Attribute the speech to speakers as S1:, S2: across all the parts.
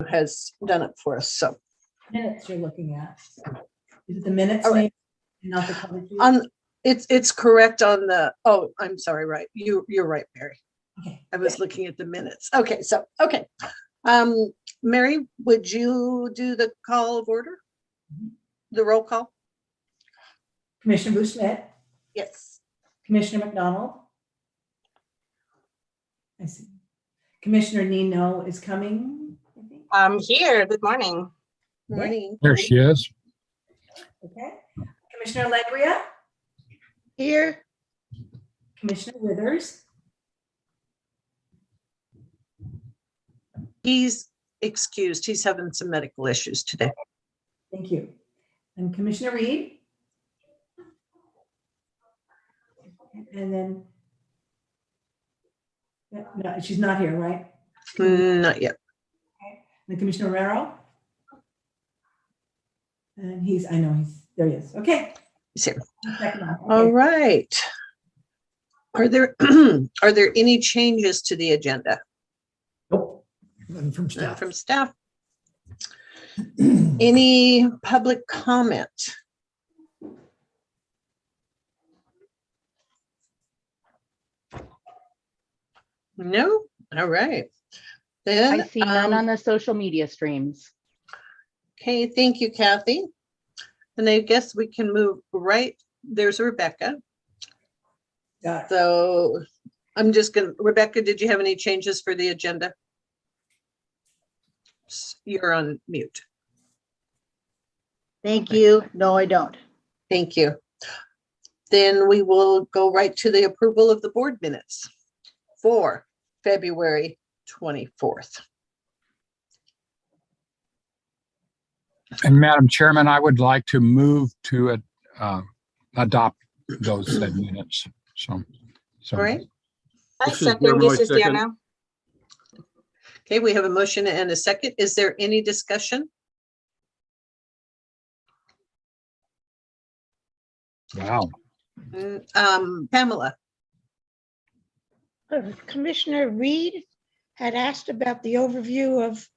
S1: has done it for us. So
S2: Minutes you're looking at. Is it the minutes,
S1: All right.
S2: maybe, not the cover sheet?
S1: it's correct on the, oh, I'm sorry, right. You're right, Mary.
S2: Okay.
S1: I was looking at the minutes. Okay, so, okay. Mary, would you do the call of order? The roll call?
S2: Commissioner Bouchlet,
S1: Yes.
S2: Commissioner McDonald. I see. Commissioner Nino is coming, I think.
S3: I'm here. Good morning.
S1: Morning.
S4: There she is.
S2: Okay. Commissioner Alegria,
S1: Here.
S2: Commissioner Withers,
S1: He's excused. He's having some medical issues today.
S2: thank you. And Commissioner Reed. And then, no, she's not here, right?
S1: Not yet.
S2: And Commissioner Romero. And I know there he is. Okay.
S1: He's here.
S2: Second one.
S1: All
S2: Okay.
S1: right. Are there any changes to the agenda?
S2: Nope. None from
S1: None
S2: staff.
S1: from staff? Any public comment? No? All right. Then,
S5: I see none on the social media streams.
S1: okay, thank you, Kathy. And I guess we can move right, there's Rebecca.
S2: Got it.
S1: So I'm just gonna, Rebecca, did you have any changes for the agenda? You're on mute.
S6: Thank you. No, I don't.
S1: Thank you. Then we will go right to the approval of the board minutes for February 24th.
S4: And Madam Chairman, I would like to move to adopt those said minutes. So
S1: All right.
S3: I
S7: This is
S3: second.
S7: Guillermo,
S3: This is
S7: second.
S3: Diana.
S1: Okay, we have a motion and a second. Is there any discussion?
S4: Wow.
S1: Pamela?
S8: Commissioner Reed had asked about the overview of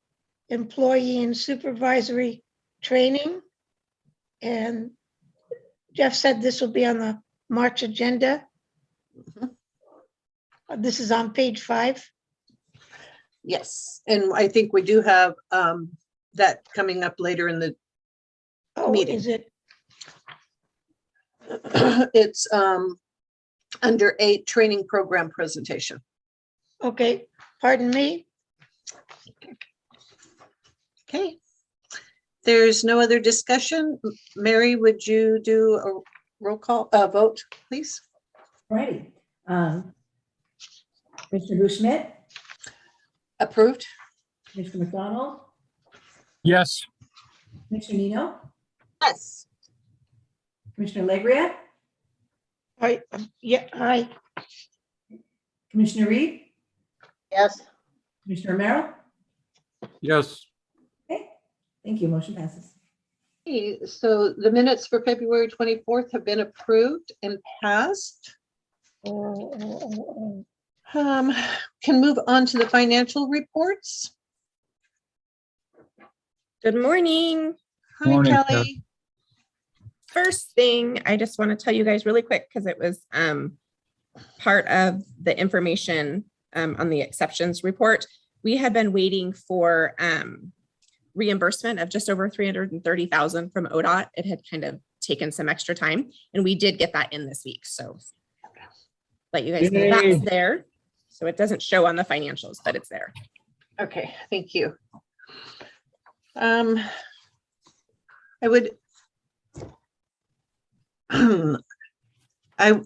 S8: employee and supervisory training. And Jeff said this will be on the March agenda. This is on page 5.
S1: Yes, and I think we do have that coming up later in the
S8: Oh,
S1: Meeting.
S8: is it?
S1: it's under 8 training program presentation.
S8: Okay, pardon me.
S1: Okay. There's no other discussion. Mary, would you do a roll call, vote, please?
S2: Righty. Commissioner Bouchlet,
S1: Approved?
S2: Commissioner McDonald,
S4: Yes.
S2: Commissioner Nino,
S3: Yes.
S2: Commissioner Alegria,
S8: Yeah, aye.
S2: Commissioner Reed,
S6: Yes.
S2: Commissioner Romero.
S7: Yes,
S2: Okay, thank you. Motion passes.
S1: Okay, so the minutes for February 24th have been approved and passed. Can move on to the financial reports.
S9: Good morning.
S1: Hi,
S4: Morning,
S1: Kelly.
S9: First thing, I just want to tell you guys really quick because it was part of the information on the exceptions report. We had been waiting for reimbursement of just over $330,000 from ODOT. It had kind of taken some extra time, and we did get that in this week. So let you guys know
S4: Yay.
S9: that's there. So it doesn't show on the financials, but it's there.
S1: Okay, thank you. I would, I'm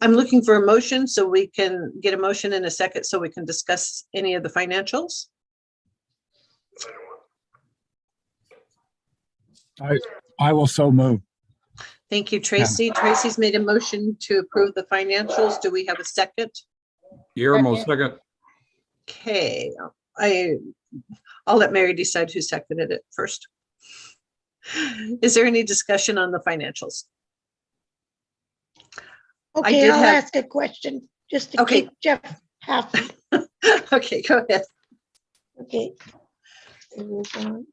S1: looking for a motion so we can get a motion in a second so we can discuss any of the financials.
S4: I will so move.
S1: Thank you, Tracy. Tracy's made a motion to approve the financials. Do we have a second?
S7: Guillermo, second.
S1: Okay, I'll let Mary decide who seconded it first. Is there any discussion on the financials?
S8: Okay,
S1: did
S8: I'll
S1: have-
S8: ask a question just to
S1: Okay.
S8: keep Jeff happy.
S1: Okay, go ahead.
S8: Okay. It was on.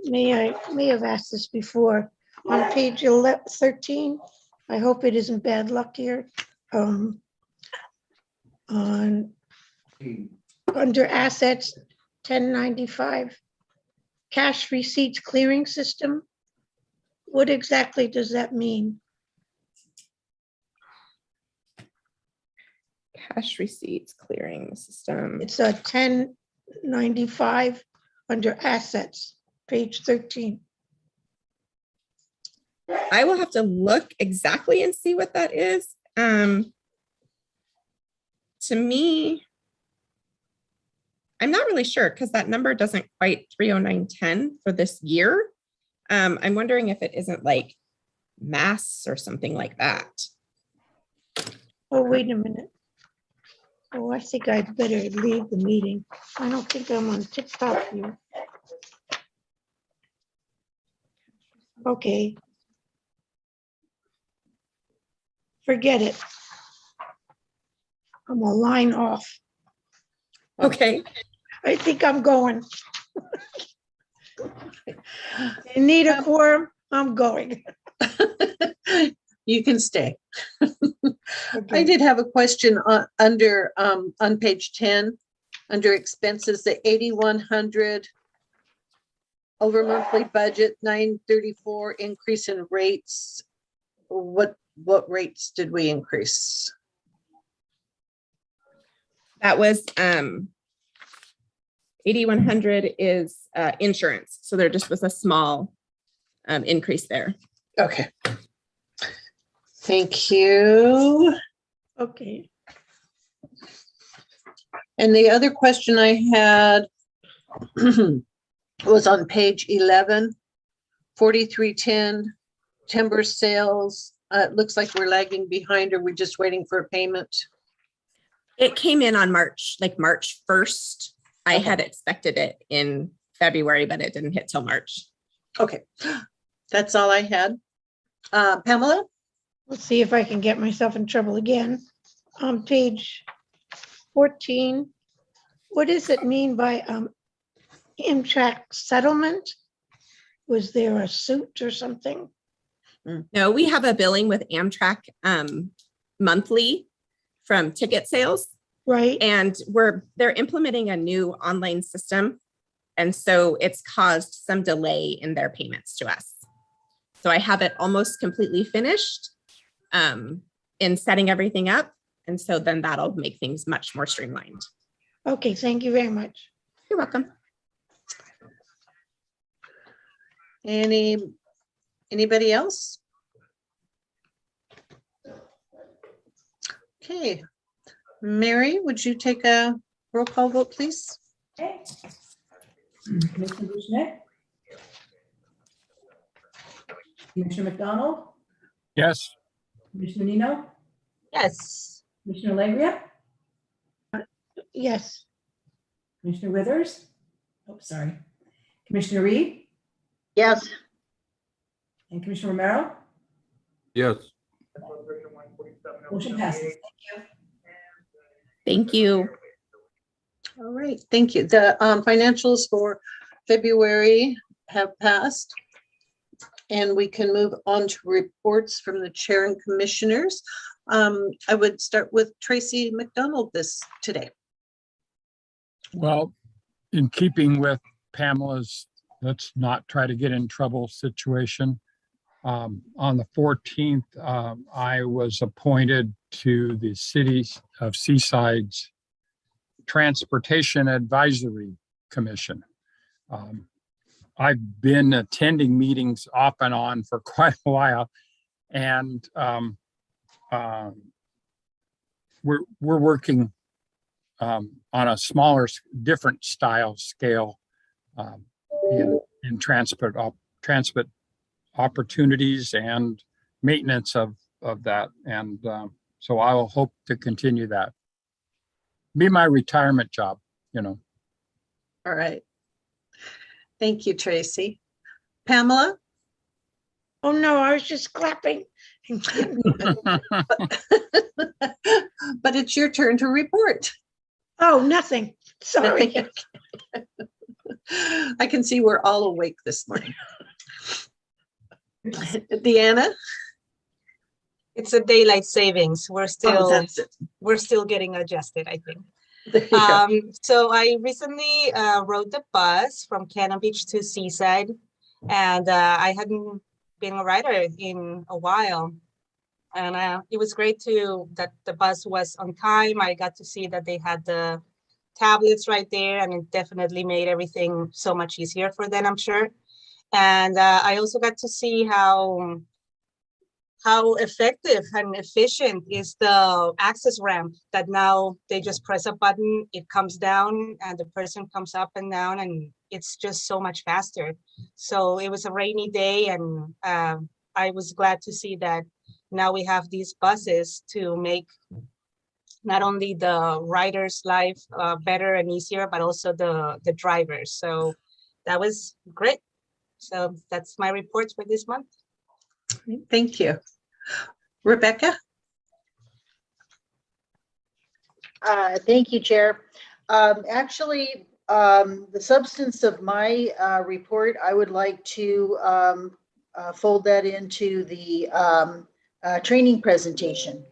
S8: May have asked this before. On page 13, I hope it isn't bad luck here. On, under assets, 1095, cash receipts clearing system. What exactly does that mean?
S9: Cash receipts clearing system.
S8: It's a 1095 under assets, page 13.
S9: I will have to look exactly and see what that is. To me, I'm not really sure because that number doesn't quite 30910 for this year. I'm wondering if it isn't like mass or something like that.
S8: Oh, wait a minute. Oh, I think I'd better leave the meeting. I don't think I'm on TikTok here. Okay. Forget it. I'm a line off.
S9: Okay.
S8: I think I'm going. You need a quorum? I'm going.
S1: You can stay. I
S8: Okay.
S1: did have a question under on page 10, under expenses, the 8,100 over monthly budget, 934 increase in rates. What rates did we increase?
S9: That was 8,100 is insurance. So there just was a small increase there.
S1: Okay. Thank you.
S8: Okay.
S1: And the other question I had was on page 11, 4310, timber sales. It looks like we're lagging behind. Are we just waiting for a payment?
S9: It came in on March 1st. I had expected it in February, but it didn't hit till March.
S1: Okay, that's all I had. Pamela?
S8: Let's see if I can get myself in trouble again. On page 14, what does it mean by Amtrak settlement? Was there a suit or something?
S9: No, we have a billing with Amtrak monthly from ticket sales,
S8: Right?
S9: and they're implementing a new online system. And so it's caused some delay in their payments to us. So I have it almost completely finished in setting everything up. And so then that'll make things much more streamlined.
S8: Okay, thank you very much.
S9: You're welcome.
S1: Anybody else? Okay, Mary, would you take a roll call vote, please?
S2: Okay. Commissioner Bushnick? Commissioner McDonald?
S4: Yes,
S2: Commissioner Nino?
S3: Yes.
S2: Commissioner Langria?
S8: Yes.
S2: Commissioner Withers? Oh, sorry. Commissioner Reed?
S6: Yes,
S2: And Commissioner Romero?
S7: Yes.
S2: Motion passes.
S9: Thank you.
S1: All right, thank you. The financials for February have passed. And we can move on to reports from the chair and commissioners. I would start with Tracy McDonald today.
S4: well, in keeping with Pamela's let's not try to get in trouble situation, on the 14th, I was appointed to the City of Seaside's Transportation Advisory Commission. I've been attending meetings off and on for quite a while, and we're working on a smaller, different style scale in transport opportunities and maintenance of that, and so I will hope to continue that. Be my retirement job,
S1: All right. Thank you, Tracy. Pamela?
S8: Oh, no, I was just clapping
S1: But it's your turn to report.
S8: Oh, nothing. Sorry.
S1: I can see we're all awake this morning. Deanna?
S3: It's a daylight savings.
S1: Oh, that's it.
S3: We're still getting adjusted, I think.
S1: There you go.
S3: So I recently rode the bus from Cannon Beach to Seaside, and I hadn't been a rider in a while. And it was great that the bus was on time. I got to see that they had the tablets right there, and it definitely made everything so much easier for them, I'm sure. And I also got to see how effective and efficient is the access ramp, that now they just press a button, it comes down, and the person comes up and down, and it's just so much faster. So it was a rainy day, and I was glad to see that now we have these buses to make not only the riders' life better and easier, but also the drivers. So that was great. So that's my report for this month.
S1: Thank you. Rebecca?
S6: Thank you, Chair. Actually, the substance of my report, I would like to fold that into the training presentation,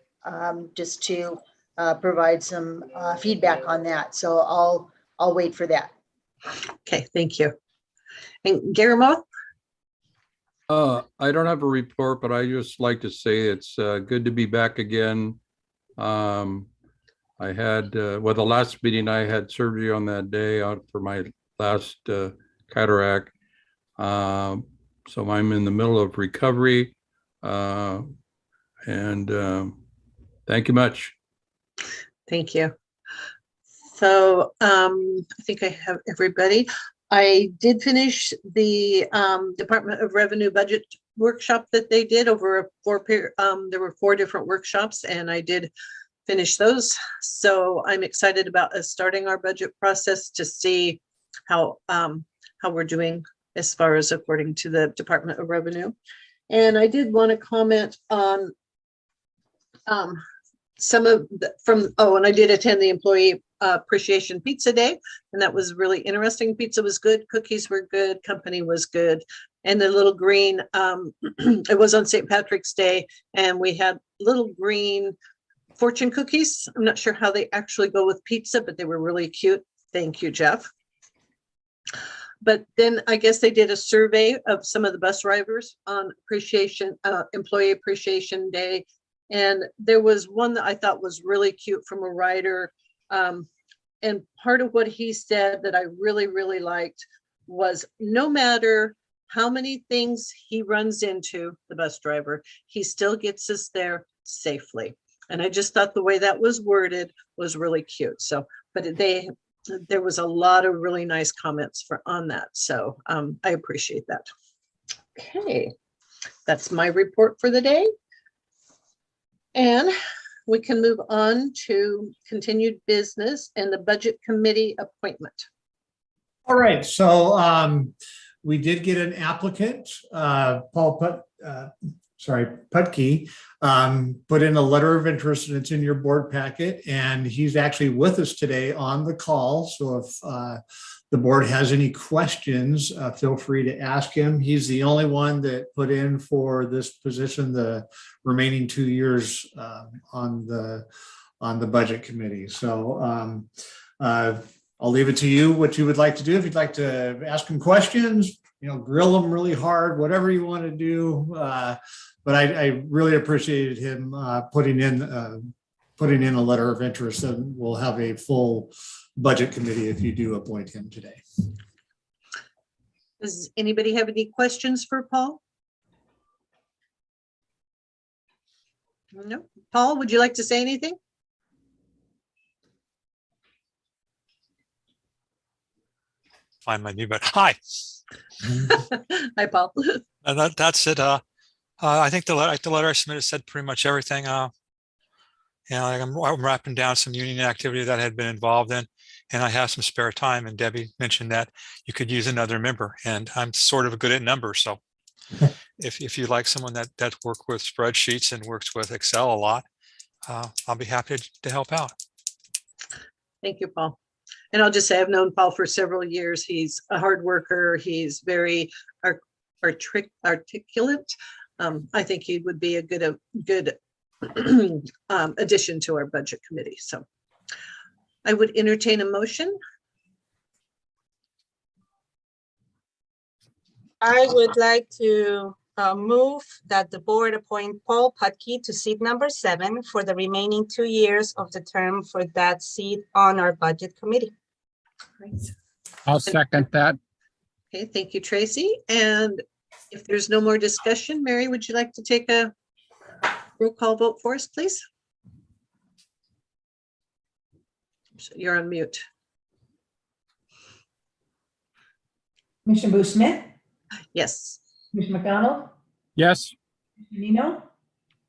S6: just to provide some feedback on that. So I'll wait for that.
S1: Okay, thank you. And Guillermo?
S7: I don't have a report, but I just like to say it's good to be back again. I had, well, the last meeting I had surgery on that day out for my last cataract. So I'm in the middle of recovery. And thank you much.
S1: Thank you. So I think I have everybody. I did finish the Department of Revenue budget workshop that they did over a there were 4 different workshops, and I did finish those. So I'm excited about us starting our budget process to see how we're doing as far as according to the Department of Revenue. And I did want to comment on some of and I did attend the Employee Appreciation Pizza Day, and that was really interesting. Pizza was good, cookies were good, company was good, and the little green, it was on St. Patrick's Day, and we had little green fortune cookies. I'm not sure how they actually go with pizza, but they were really cute. Thank you, Jeff. But then I guess they did a survey of some of the bus drivers on Employee Appreciation Day. And there was one that I thought was really cute from a writer. And part of what he said that I really, really liked was, no matter how many things he runs into, the bus driver, he still gets us there safely. And I just thought the way that was worded was really cute. So, but there was a lot of really nice comments on that. So I appreciate that. Okay, that's my report for the day. And we can move on to continued business and the Budget Committee appointment.
S10: All right, so we did get an applicant, Paul Putke, put in a letter of interest, and it's in your board packet, and he's actually with us today on the call. So if the board has any questions, feel free to ask him. He's the only one that put in for this position the remaining 2 years on the budget committee. So I'll leave it to you what you would like to do. If you'd like to ask him questions, grill him really hard, whatever you want to do. But I really appreciated him putting in a letter of interest, and we'll have a full budget committee if you do appoint him today.
S1: Does anybody have any questions for Paul? No. Paul, would you like to say anything?
S11: Find my mute button. Hi.
S1: Hi, Paul.
S11: That's it. I think the letter I submitted said pretty much everything. I'm wrapping down some union activity that I had been involved in, and I have some spare time. And Debbie mentioned that you could use another member, and I'm sort of good at numbers, so if you like someone that worked with spreadsheets and works with Excel a lot, I'll be happy to help out.
S1: Thank you, Paul. And I'll just say I've known Paul for several years. He's a hard worker. He's very articulate. I think he would be a good addition to our budget committee. So I would entertain a motion.
S3: I would like to move that the board appoint Paul Putke to seat number 7 for the remaining 2 years of the term for that seat on our budget committee.
S1: Great.
S4: I'll second that.
S1: Okay, thank you, Tracy. And if there's no more discussion, Mary, would you like to take a roll call vote for us, please? So you're on mute.
S2: Commissioner Booth Smith,
S1: Yes.
S2: Commissioner McDonald,
S4: Yes,
S2: Commissioner Nino,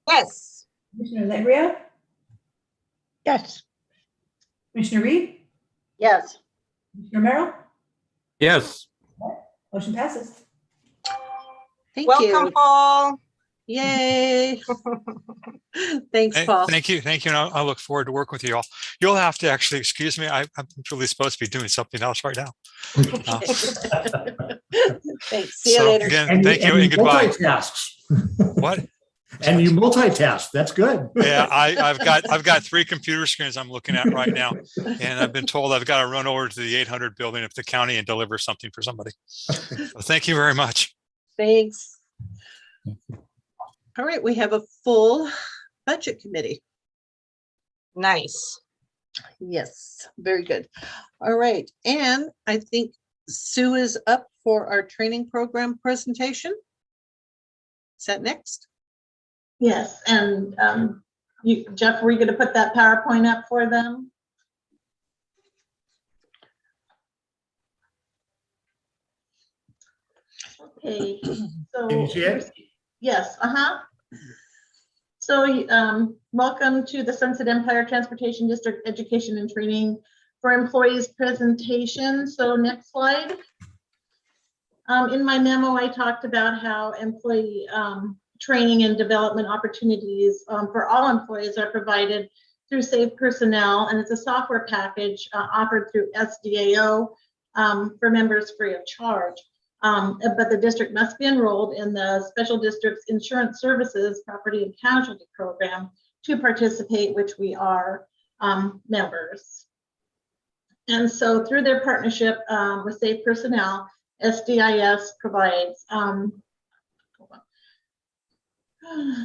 S3: Yes.
S2: Commissioner Legria,
S8: Yes.
S2: Commissioner Reed,
S6: Yes.
S2: Commissioner Merrill,
S7: Yes.
S2: motion passes.
S1: Thank
S3: Welcome,
S1: you.
S3: Paul.
S1: Yay. Thanks, Paul.
S11: Thank you. And I look forward to working with you all. You'll have to actually excuse me. I'm really supposed to be doing something else right now.
S1: Thanks. See you
S11: So
S1: later.
S11: again, thank you and goodbye.
S10: Multitasks.
S11: What?
S10: And you multitask. That's good.
S11: Yeah, I've got 3 computer screens I'm looking at right now, and I've been told I've got to run over to the 800 building of the county and deliver something for somebody. So thank you very much.
S1: Thanks. All right, we have a full budget committee.
S3: Nice.
S1: Yes, very good. All right, and I think Sue is up for our training program presentation. Is that next?
S12: Yes, and Jeff, were you going to put that PowerPoint up for them? Okay, so.
S10: Can you see it?
S12: Yes, So welcome to the Sunset Empire Transportation District Education and Training for Employees presentation. So next slide. In my memo, I talked about how employee training and development opportunities for all employees are provided through Save Personnel, and it's a software package offered through SDAO for members free of charge. But the district must be enrolled in the Special District's Insurance Services Property and Casualty Program to participate, which we are members. And so through their partnership with Save Personnel, SDIS provides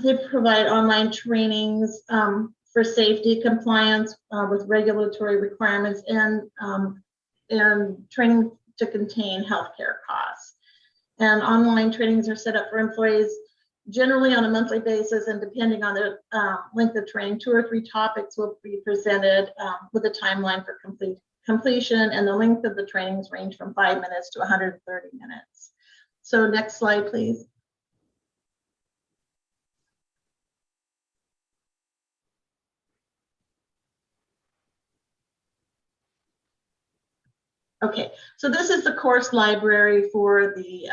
S12: they provide online trainings for safety compliance with regulatory requirements and training to contain healthcare costs. And online trainings are set up for employees generally on a monthly basis, and depending on the length of training, 2 or 3 topics will be presented with a timeline for completion, and the length of the trainings range from 5 minutes to 130 minutes. So next slide, please. Okay, so this is the course library for the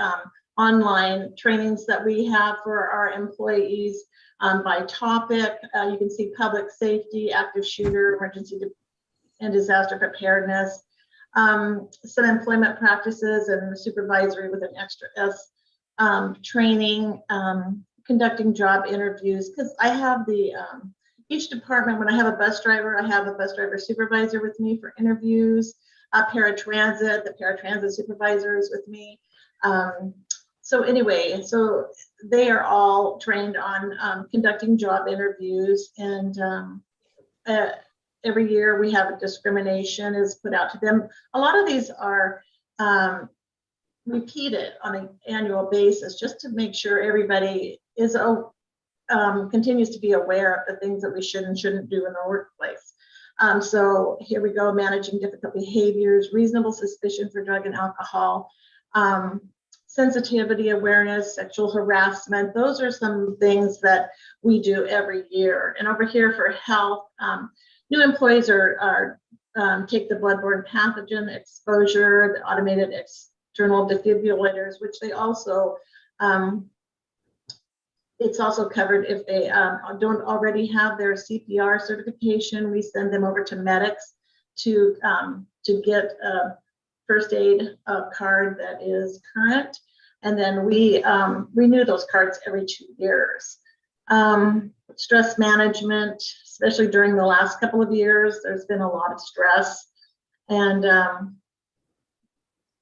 S12: online trainings that we have for our employees by topic. You can see public safety, active shooter, emergency and disaster preparedness, some employment practices and supervisory with an extra S, training, conducting job interviews, because I have the each department, when I have a bus driver, I have a bus driver supervisor with me for interviews. Paratransit, the paratransit supervisor is with me. So anyway, so they are all trained on conducting job interviews, and every year we have a discrimination is put out to them. A lot of these are repeated on an annual basis just to make sure everybody is continues to be aware of the things that we should and shouldn't do in the workplace. So here we go, managing difficult behaviors, reasonable suspicion for drug and alcohol, sensitivity awareness, sexual harassment. Those are some things that we do every year. And over here for health, new employees are take the bloodborne pathogen exposure, the automated external defibrillators, which they also it's also covered if they don't already have their CPR certification. We send them over to medics to get a first aid card that is current. And then we renew those cards every 2 years. Stress management, especially during the last couple of years, there's been a lot of stress. And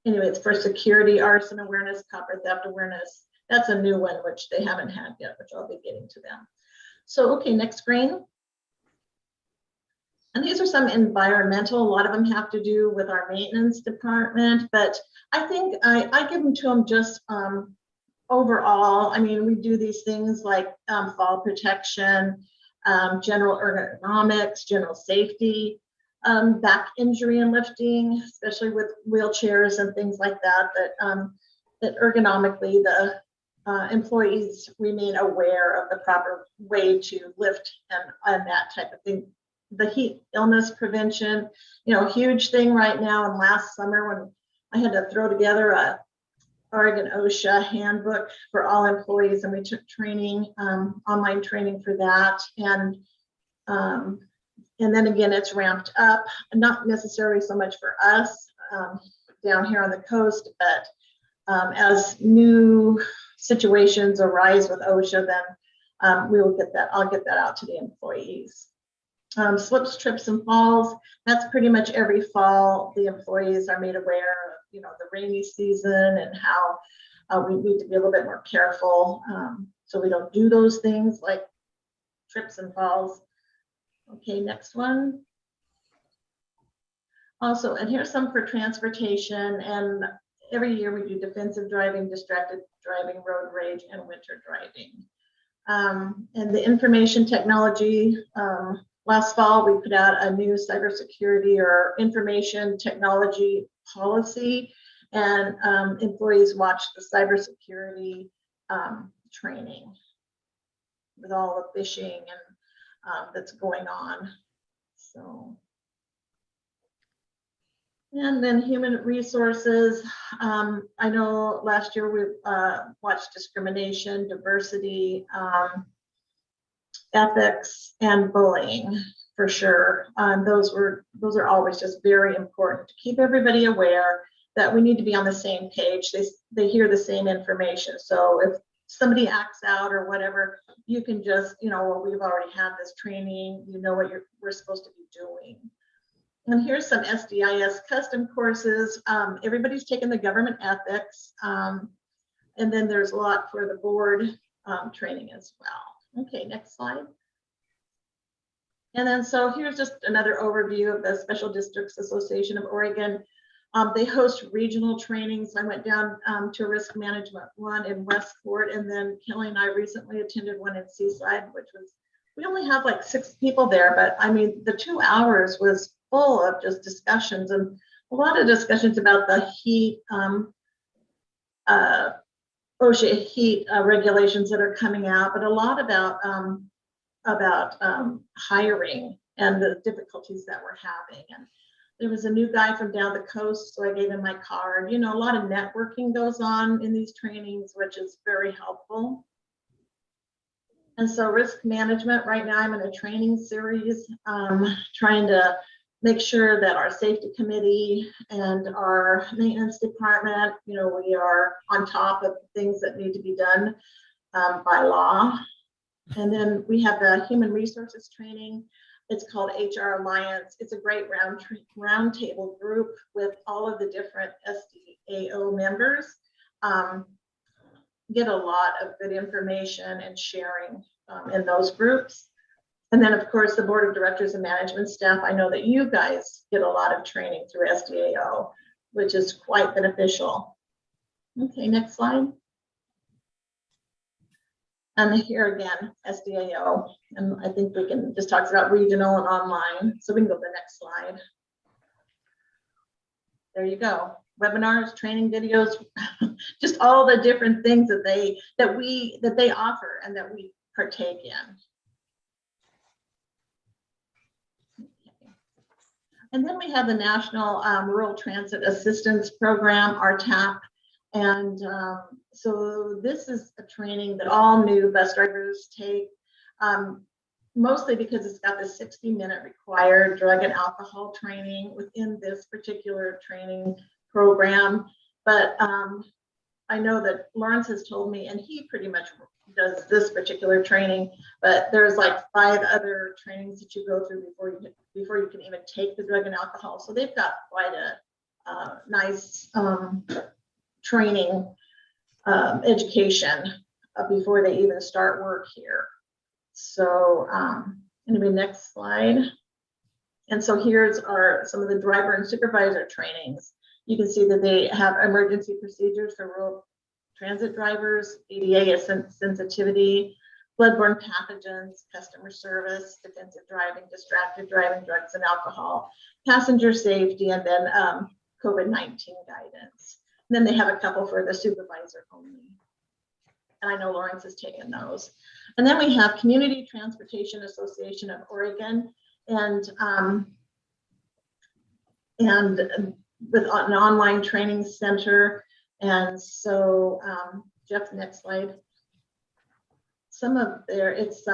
S12: anyway, it's for security, arson awareness, copper theft awareness. That's a new one, which they haven't had yet, which I'll be getting to them. So, okay, next screen. And these are some environmental, a lot of them have to do with our maintenance department, but I think I give them to them just overall. I mean, we do these things like fall protection, general ergonomics, general safety, back injury and lifting, especially with wheelchairs and things like that, that ergonomically the employees remain aware of the proper way to lift and that type of thing. The heat illness prevention, huge thing right now. And last summer when I had to throw together a Oregon OSHA handbook for all employees, and we took training, online training for that. And then again, it's ramped up, not necessarily so much for us down here on the coast, but as new situations arise with OSHA, then we will get that. I'll get that out to the employees. Slips, trips, and falls. That's pretty much every fall. The employees are made aware of, the rainy season and how we need to be a little bit more careful so we don't do those things like trips and falls. Okay, next one. Also, and here's some for transportation. And every year we do defensive driving, distracted driving, road rage, and winter driving. And the information technology. Last fall, we put out a new cybersecurity or information technology policy, and employees watched the cybersecurity training with all the phishing and that's going on. So, and then human resources. I know last year we watched discrimination, diversity, ethics, and bullying for sure. Those are always just very important to keep everybody aware that we need to be on the same page. They hear the same information. So if somebody acts out or whatever, you can just, well, we've already had this training, what we're supposed to be doing. And here's some SDIS custom courses. Everybody's taken the government ethics. And then there's a lot for the board training as well. Okay, next slide. And then so here's just another overview of the Special Districts Association of Oregon. They host regional trainings. I went down to risk management one in Westport, and then Kelly and I recently attended one in Seaside, which was, we only have like 6 people there, but I mean, the 2 hours was full of just discussions and a lot of discussions about the heat, OSHA heat regulations that are coming out, but a lot about hiring and the difficulties that we're having. And there was a new guy from down the coast, so I gave him my card. A lot of networking goes on in these trainings, which is very helpful. And so risk management, right now I'm in a training series, trying to make sure that our safety committee and our maintenance department, we are on top of things that need to be done by law. And then we have the human resources training. It's called HR Alliance. It's a great roundtable group with all of the different SDAO members. Get a lot of good information and sharing in those groups. And then, of course, the board of directors and management staff. I know that you guys get a lot of training through SDAO, which is quite beneficial. Okay, next slide. And here again, SDAO. And I think we can just talk about regional and online. So we can go to the next slide. There you go. Webinars, training videos, just all the different things that they offer and that we partake in. And then we have the National Rural Transit Assistance Program, RTAP, And so this is a training that all new bus drivers take, mostly because it's got the 60-minute required drug and alcohol training within this particular training program. But I know that Lawrence has told me, and he pretty much does this particular training, but there's like 5 other trainings that you go through before you can even take the drug and alcohol. So they've got quite a nice training education before they even start work here. So anyway, next slide. And so here's some of the driver and supervisor trainings. You can see that they have emergency procedures for rural transit drivers, ADA sensitivity, bloodborne pathogens, customer service, defensive driving, distracted driving, drugs and alcohol, passenger safety, and then COVID-19 guidance. And then they have a couple for the supervisor only. And I know Lawrence has taken those. And then we have Community Transportation Association of Oregon, and with an online training center. And so Jeff, next slide. Some of it's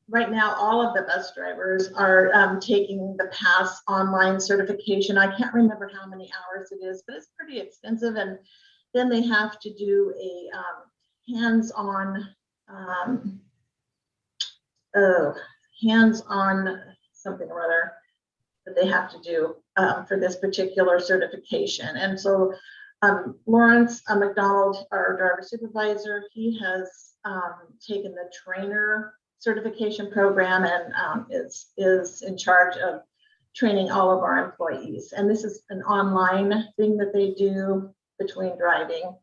S12: right now all of the bus drivers are taking the PASS online certification. I can't remember how many hours it is, but it's pretty extensive. And then they have to do a hands-on something or other that they have to do for this particular certification. And so Lawrence McDonald, our driver supervisor, he has taken the trainer certification program and is in charge of training all of our employees. And this is an online thing that they do between driving.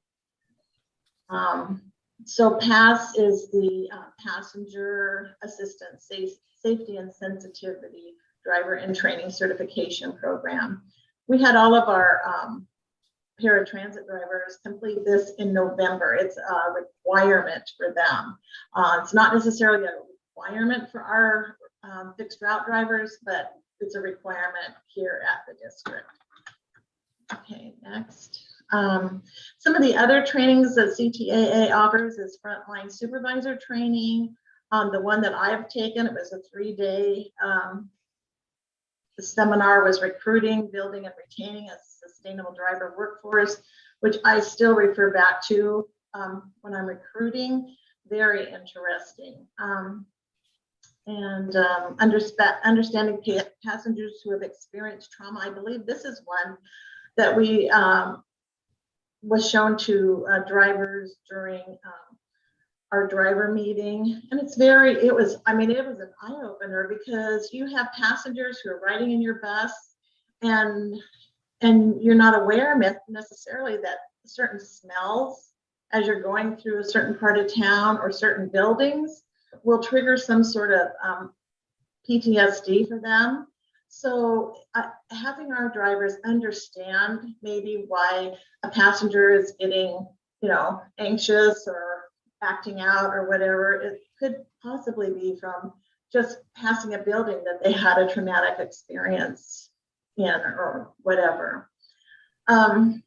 S12: So PASS is the Passenger Assistance Safety and Sensitivity Driver and Training Certification Program. We had all of our paratransit drivers complete this in November. It's a requirement for them. It's not necessarily a requirement for our fixed route drivers, but it's a requirement here at the district. Okay, next. Some of the other trainings that CTAA offers is frontline supervisor training. The one that I've taken, it was a 3-day the seminar was recruiting, building and retaining a sustainable driver workforce, which I still refer back to when I'm recruiting. Very interesting. Understanding passengers who have experienced trauma. I believe this is one that we was shown to drivers during our driver meeting, and it was an eye-opener because you have passengers who are riding in your bus and you're not aware necessarily that certain smells as you're going through a certain part of town or certain buildings will trigger some sort of PTSD for them. So having our drivers understand maybe why a passenger is getting, anxious or acting out or whatever, it could possibly be from just passing a building that they had a traumatic experience in or whatever. I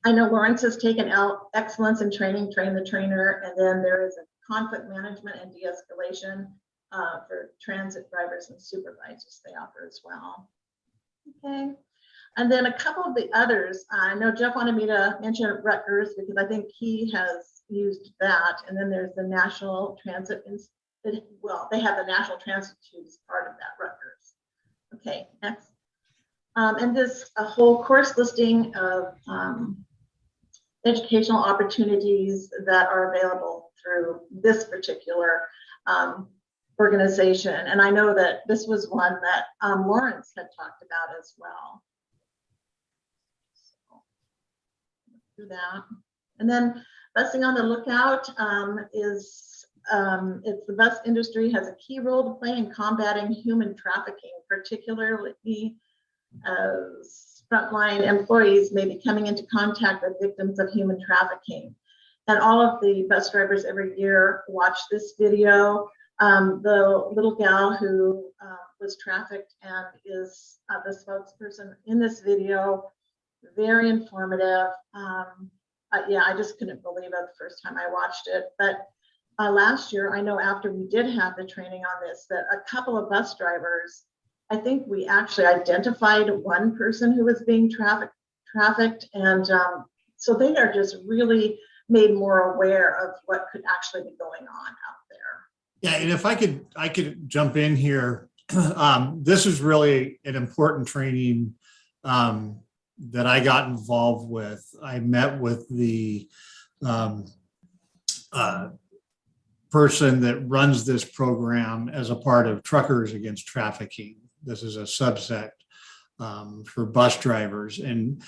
S12: know Lawrence has taken out excellence in training, train the trainer, and then there is a conflict management and de-escalation for transit drivers and supervisors they offer as well. Okay, and then a couple of the others, I know Jeff wanted me to mention Rutgers because I think he has used that, and then there's the National Transit, they have the National Transit Institute as part of that, Rutgers. Okay, next. And this a whole course listing of educational opportunities that are available through this particular organization. And I know that this was one that Lawrence had talked about as well. So, do that. And then busing on the lookout is it's the bus industry has a key role to play in combating human trafficking, particularly as frontline employees may be coming into contact with victims of human trafficking. And all of the bus drivers every year watch this video. The little gal who was trafficked and is the spokesperson in this video very informative. Yeah, I just couldn't believe it the first time I watched it. But last year, I know after we did have the training on this, that a couple of bus drivers, I think we actually identified one person who was being trafficked. And so they are just really made more aware of what could actually be going on out there.
S10: Yeah, and if I could jump in here, this is really an important training that I got involved with. I met with the person that runs this program as a part of Truckers Against Trafficking. This is a subset for bus drivers. And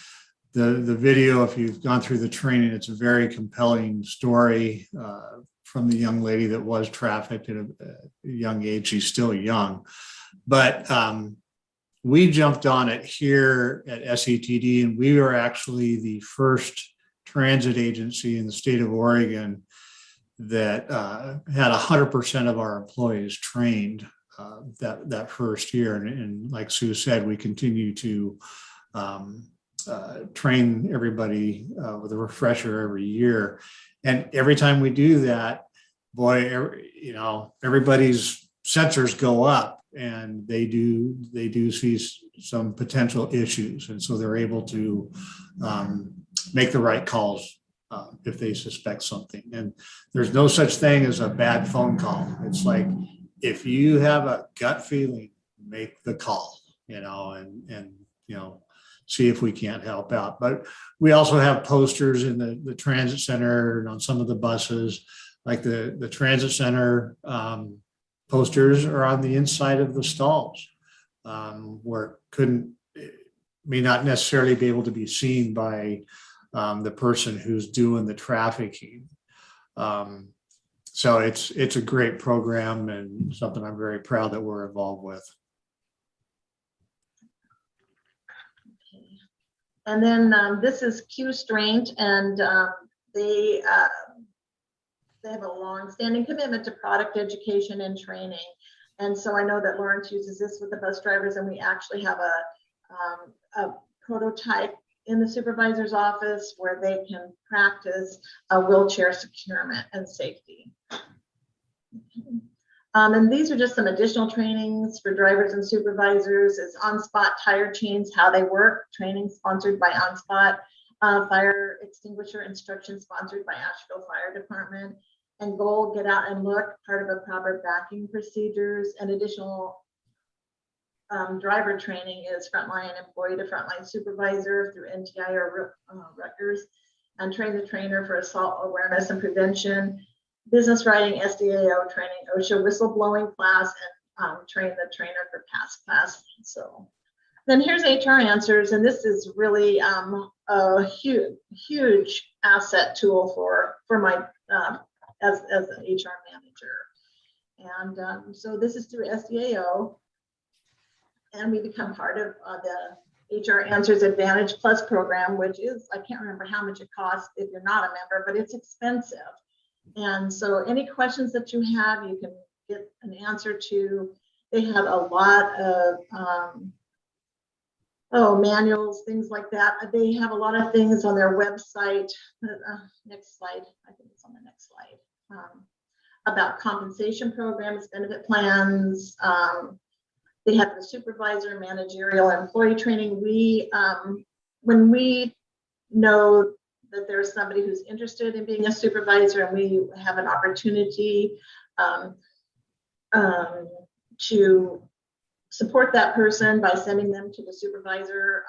S10: the video, if you've gone through the training, it's a very compelling story from the young lady that was trafficked at a young age. She's still young, but we jumped on it here at SETD, and we were actually the first transit agency in the state of Oregon that had 100% of our employees trained that first year. And like Sue said, we continue to train everybody with a refresher every year. And every time we do that, boy, everybody's sensors go up, and they do see some potential issues. And so they're able to make the right calls if they suspect something. And there's no such thing as a bad phone call. It's like, if you have a gut feeling, make the call, and see if we can't help out. But we also have posters in the transit center and on some of the buses, like the transit center posters are on the inside of the stalls, where it may not necessarily be able to be seen by the person who's doing the trafficking. So it's a great program and something I'm very proud that we're involved with.
S12: And then this is Q Strength, and they have a long-standing commitment to product education and training. And so I know that Lawrence uses this with the bus drivers, and we actually have a prototype in the supervisor's office where they can practice wheelchair securement and safety. And these are just some additional trainings for drivers and supervisors. It's on-spot tire chains, how they work, training sponsored by OnSpot, fire extinguisher instruction sponsored by Asheville Fire Department, and goal, get out and look, part of a proper backing procedures, and additional driver training is frontline employee to frontline supervisor through NTI or Rutgers, and train the trainer for assault awareness and prevention, business writing, SDAO training, OSHA whistleblowing class, and train the trainer for past class. So then here's HR Answers, and this is really a huge asset tool for my as an HR manager. And so this is through SDAO, and we become part of the HR Answers Advantage Plus program, which is, I can't remember how much it costs if you're not a member, but it's expensive. And so any questions that you have, you can get an answer to. They have a lot of manuals, things like that. They have a lot of things on their website. Next slide, I think it's on the next slide. About compensation programs, benefit plans. They have the supervisor, managerial, employee training. When we know that there's somebody who's interested in being a supervisor, and we have an opportunity to support that person by sending them to the supervisor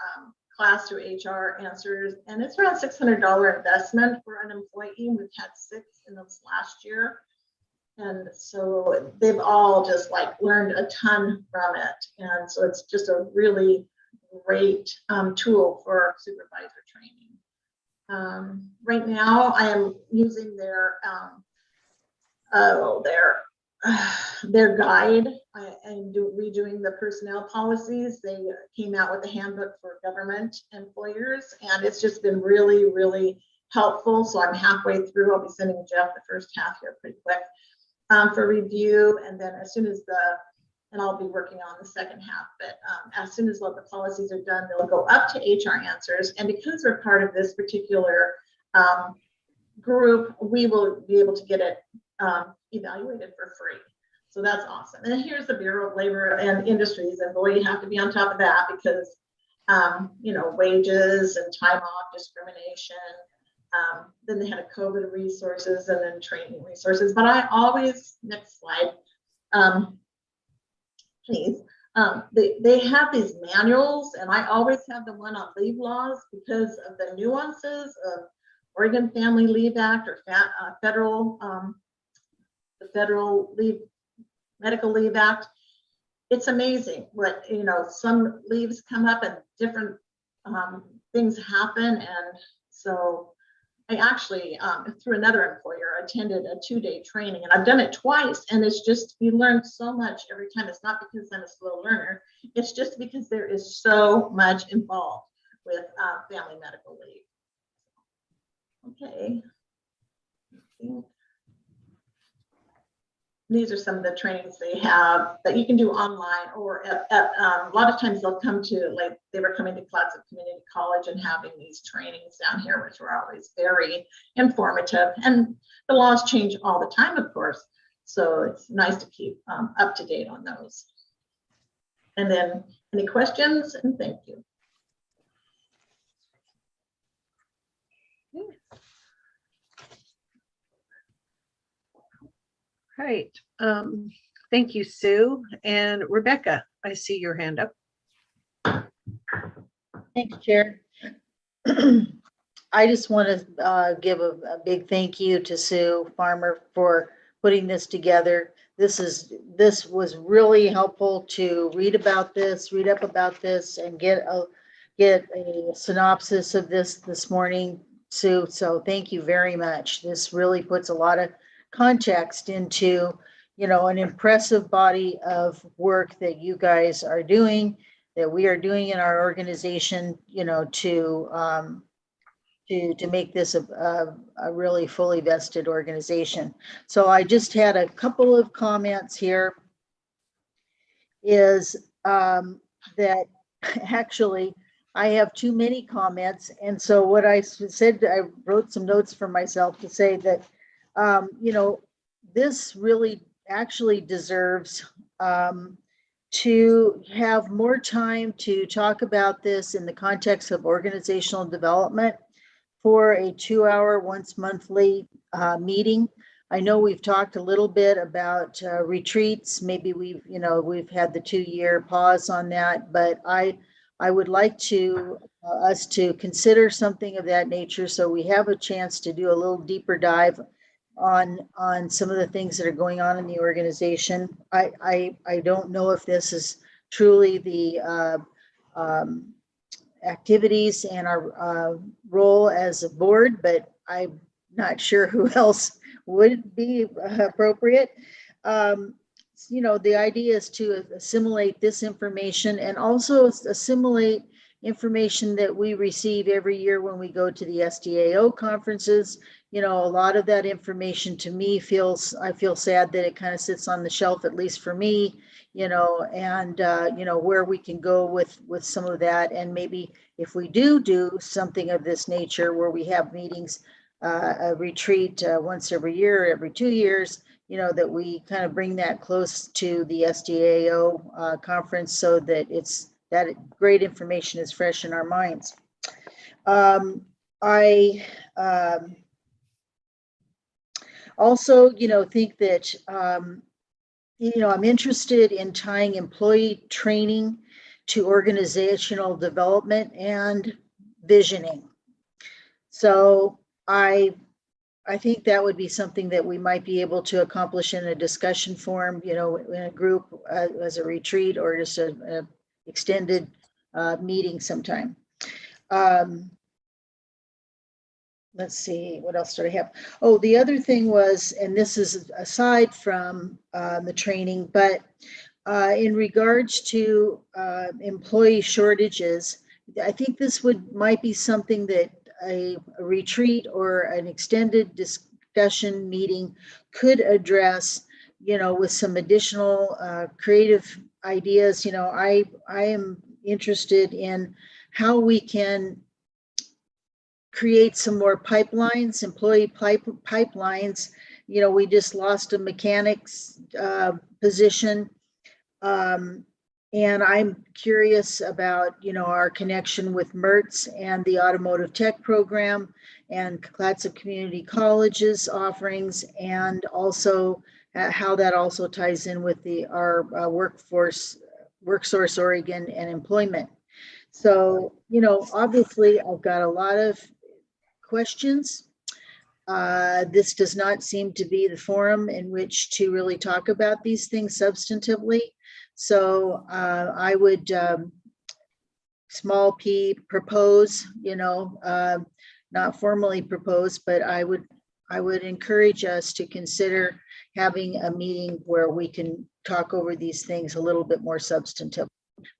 S12: class through HR Answers. And it's around $600 investment for an employee. We've had 6 in this last year. And so they've all just learned a ton from it. And so it's just a really great tool for supervisor training. Right now I am using their guide. I'm redoing the personnel policies. They came out with a handbook for government employers, and it's just been really, really helpful. So I'm halfway through. I'll be sending Jeff the first half here pretty quick for review. And then as soon as and I'll be working on the second half. But as soon as all the policies are done, they'll go up to HR Answers. And because we're part of this particular group, we will be able to get it evaluated for free. So that's awesome. And here's the Bureau of Labor and Industries, and boy, you have to be on top of that because you know, wages and time off discrimination. Then they had a COVID resources and then training resources. But I always, next slide, please. They have these manuals, and I always have the one on leave laws because of the nuances of Oregon Family Leave Act or federal, the Federal Medical Leave Act. It's amazing what, you know, some leaves come up and different things happen. And so I actually, through another employer, attended a 2-day training, and I've done it twice. And it's just, you learn so much every time. It's not because I'm a slow learner. It's just because there is so much involved with family medical leave. Okay. These are some of the trainings they have that you can do online, or at a lot of times they'll come to, like they were coming to Clatsop Community College and having these trainings down here, which were always very informative. And the laws change all the time, of course. So it's nice to keep up to date on those. And then any questions? And thank you.
S1: Right. Thank you, Sue. And Rebecca, I see your hand up.
S6: Thanks, Chair. I just want to give a big thank you to Sue Farmer for putting this together. This was really helpful to read up about this, and get a synopsis of this morning, Sue. So thank you very much. This really puts a lot of context into, you know, an impressive body of work that you guys are doing, that we are doing in our organization, you know, to make this a really fully vested organization. So I just had a couple of comments here. Is that actually I have too many comments, and so what I said, I wrote some notes for myself to say that you know, this really actually deserves to have more time to talk about this in the context of organizational development for a 2-hour once monthly meeting. I know we've talked a little bit about retreats. Maybe we've had the 2-year pause on that, but I would like to us to consider something of that nature, so we have a chance to do a little deeper dive on some of the things that are going on in the organization. I don't know if this is truly the activities and our role as a board, but I'm not sure who else would be appropriate. You know, the idea is to assimilate this information and also assimilate information that we receive every year when we go to the SDAO conferences. You know, a lot of that information to me I feel sad that it kind of sits on the shelf, at least for me, you know, and you know, where we can go with some of that. And maybe if we do something of this nature where we have meetings, a retreat once every year, every 2 years, you know, that we kind of bring that close to the SDAO conference, so that that great information is fresh in our minds. I also, you know, think that, you know, I'm interested in tying employee training to organizational development and visioning. So I think that would be something that we might be able to accomplish in a discussion forum, you know, in a group as a retreat, or just a extended meeting sometime. Let's see, what else do I have? Oh, the other thing was, and this is aside from the training, but in regards to employee shortages, I think this might be something that a retreat or an extended discussion meeting could address, with some additional creative ideas. I am interested in how we can create some more pipelines, employee pipelines. We just lost a mechanics position. And I'm curious about, our connection with MERTS and the automotive tech program and Clatsop Community College's offerings, and also how that also ties in with our WorkSource Oregon and employment. So, obviously I've got a lot of questions. This does not seem to be the forum in which to really talk about these things substantively. So I would small p propose, not formally propose, but I would encourage us to consider having a meeting where we can talk over these things a little bit more substantive.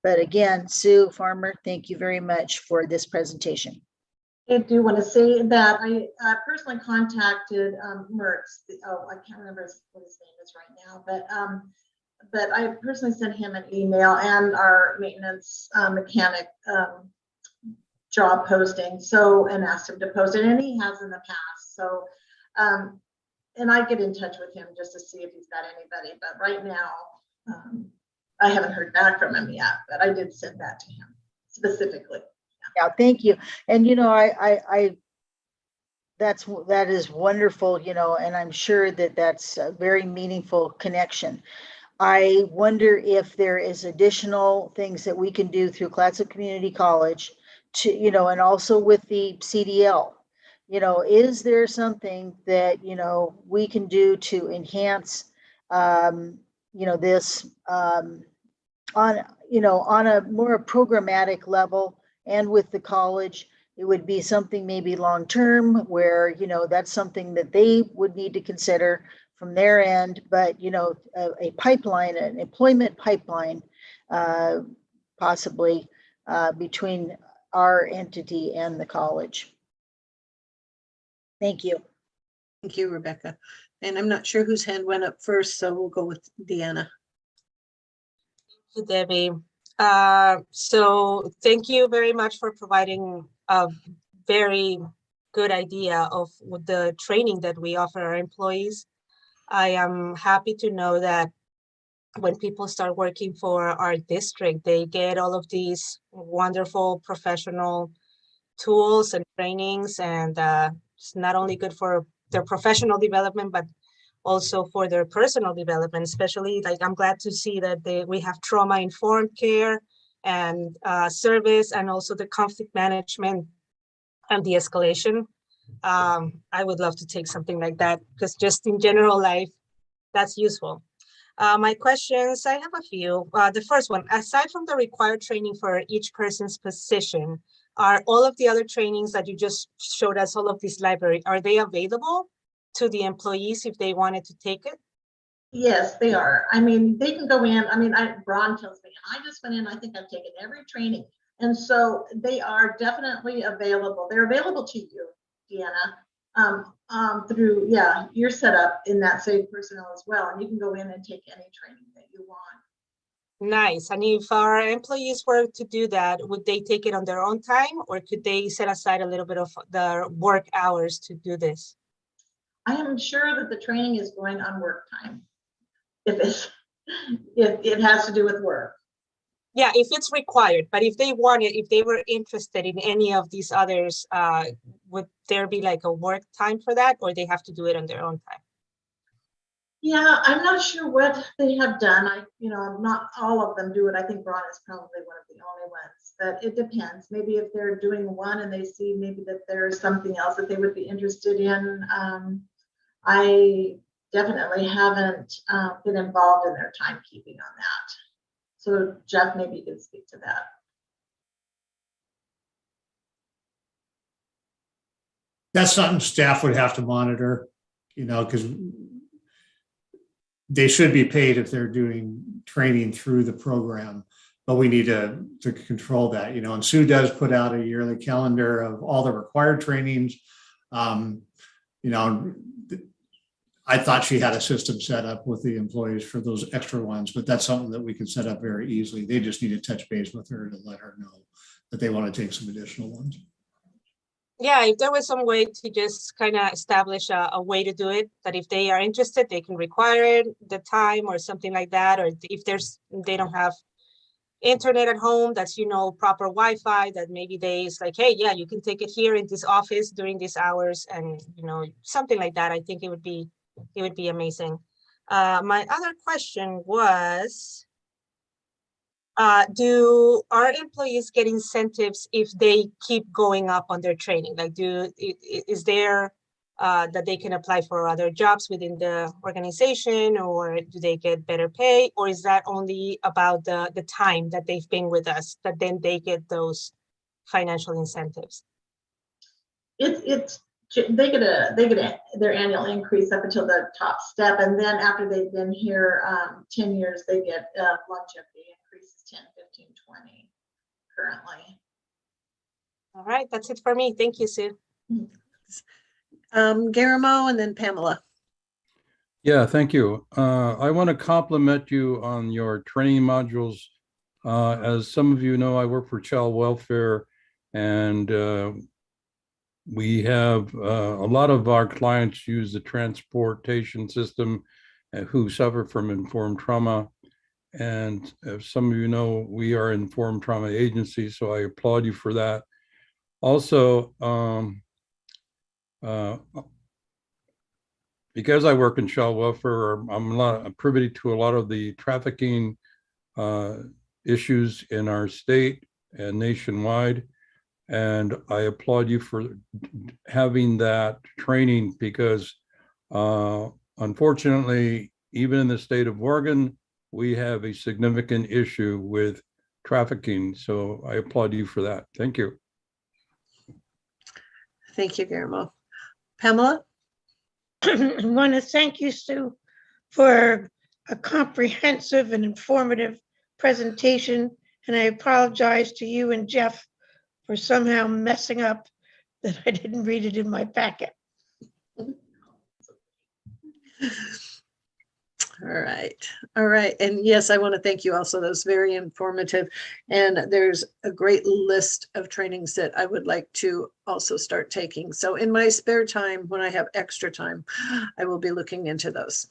S6: But again, Sue Farmer, thank you very much for this presentation.
S12: I do want to say that I personally contacted Mertz. I can't remember what his name is right now, but I personally sent him an email and our maintenance mechanic job posting. And asked him to post it, and he has in the past. So, and I get in touch with him just to see if he's got anybody. But right now, I haven't heard back from him yet. But I did send that to him specifically.
S6: Yeah, thank you. And that is wonderful, and I'm sure that that's a very meaningful connection. I wonder if there is additional things that we can do through Clatsop Community College to, and also with the CDL. Is there something that, we can do to enhance, this on a more programmatic level? And with the college, it would be something maybe long-term where, that's something that they would need to consider from their end, but, a pipeline, an employment pipeline, possibly between our entity and the college. Thank you.
S1: Thank you, Rebecca. And I'm not sure whose hand went up first, so we'll go with Deanna.
S3: Thank you, Debbie. So thank you very much for providing a very good idea of the training that we offer our employees. I am happy to know that when people start working for our district, they get all of these wonderful professional tools and trainings, and it's not only good for their professional development, but also for their personal development, especially I'm glad to see that we have trauma-informed care and service, and also the conflict management and de-escalation. I would love to take something like that, because just in general life, that's useful. My questions, I have a few. The first one, aside from the required training for each person's position, are all of the other trainings that you just showed us, all of this library, are they available to the employees if they wanted to take it?
S12: Yes, they are. I mean, they can go in. I mean, Ron tells me, I just went in, I think I've taken every training. And so they are definitely available. They're available to you, Deanna, through, you're set up in that Safe Personnel as well. And you can go in and take any training that you want.
S3: Nice. And if our employees were to do that, would they take it on their own time, or could they set aside a little bit of their work hours to do this?
S12: I am sure that the training is going on work time. If it has to do with work.
S3: Yeah, if it's required, but if they wanted, if they were interested in any of these others, would there be like a work time for that, or they have to do it on their own time?
S12: Yeah, I'm not sure what they have done. Not all of them do it. I think Ron is probably one of the only ones, but it depends. Maybe if they're doing one and they see maybe that there's something else that they would be interested in. I definitely haven't been involved in their timekeeping on that. So Jeff, maybe you can speak to that.
S10: That's something staff would have to monitor, because they should be paid if they're doing training through the program, but we need to control that, and Sue does put out a yearly calendar of all the required trainings. I thought she had a system set up with the employees for those extra ones, but that's something that we can set up very easily. They just need to touch base with her to let her know that they want to take some additional ones.
S3: Yeah, if there was some way to just kind of establish a way to do it, that if they are interested, they can require it, the time or something like that, or if they don't have internet at home, that's, proper Wi-Fi, that maybe it's like, hey, yeah, you can take it here in this office during these hours, and something like that. I think it would be amazing. My other question was, do our employees get incentives if they keep going up on their training? Like, is there that they can apply for other jobs within the organization, or do they get better pay, or is that only about the time that they've been with us, that then they get those financial incentives?
S12: They get their annual increase up until the top step, and then after they've been here 10 years, they get longevity increases 10, 15, 20 currently.
S3: All right, that's it for me. Thank you, Sue.
S1: Guillermo and then Pamela.
S7: Yeah, thank you. I want to compliment you on your training modules. As some of you know, I work for child welfare, and we have a lot of our clients use the transportation system who suffer from informed trauma. And as some of you know, we are an informed trauma agency, so I applaud you for that. Also, because I work in child welfare, I'm privy to a lot of the trafficking issues in our state and nationwide. And I applaud you for having that training, because unfortunately, even in the state of Oregon, we have a significant issue with trafficking. So I applaud you for that. Thank you.
S1: Thank you, Guillermo. Pamela?
S8: I want to thank you, Sue, for a comprehensive and informative presentation. And I apologize to you and Jeff for somehow messing up that I didn't read it in my packet.
S1: All right. And yes, I want to thank you also. That was very informative. And there's a great list of trainings that I would like to also start taking. So in my spare time, when I have extra time, I will be looking into those.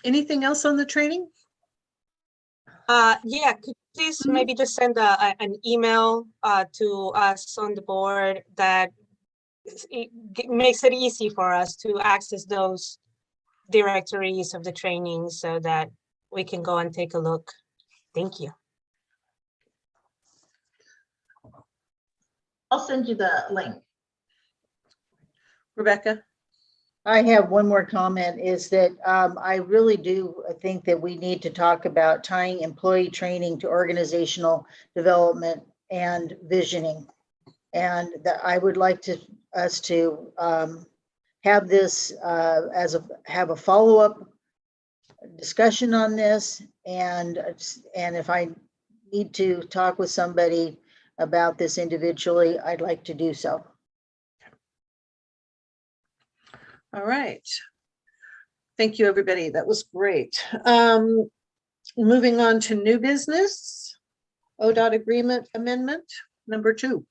S1: Anything else on the training?
S3: Yeah, could you please maybe just send an email to us on the board that makes it easy for us to access those directories of the training so that we can go and take a look. Thank you.
S12: I'll send you the link.
S1: Rebecca?
S6: I have one more comment, is that I really do think that we need to talk about tying employee training to organizational development and visioning. And that I would like us to have this have a follow-up discussion on this. And if I need to talk with somebody about this individually, I'd like to do so.
S1: All right. Thank you, everybody. That was great. Moving on to new business, ODOT agreement amendment number 2.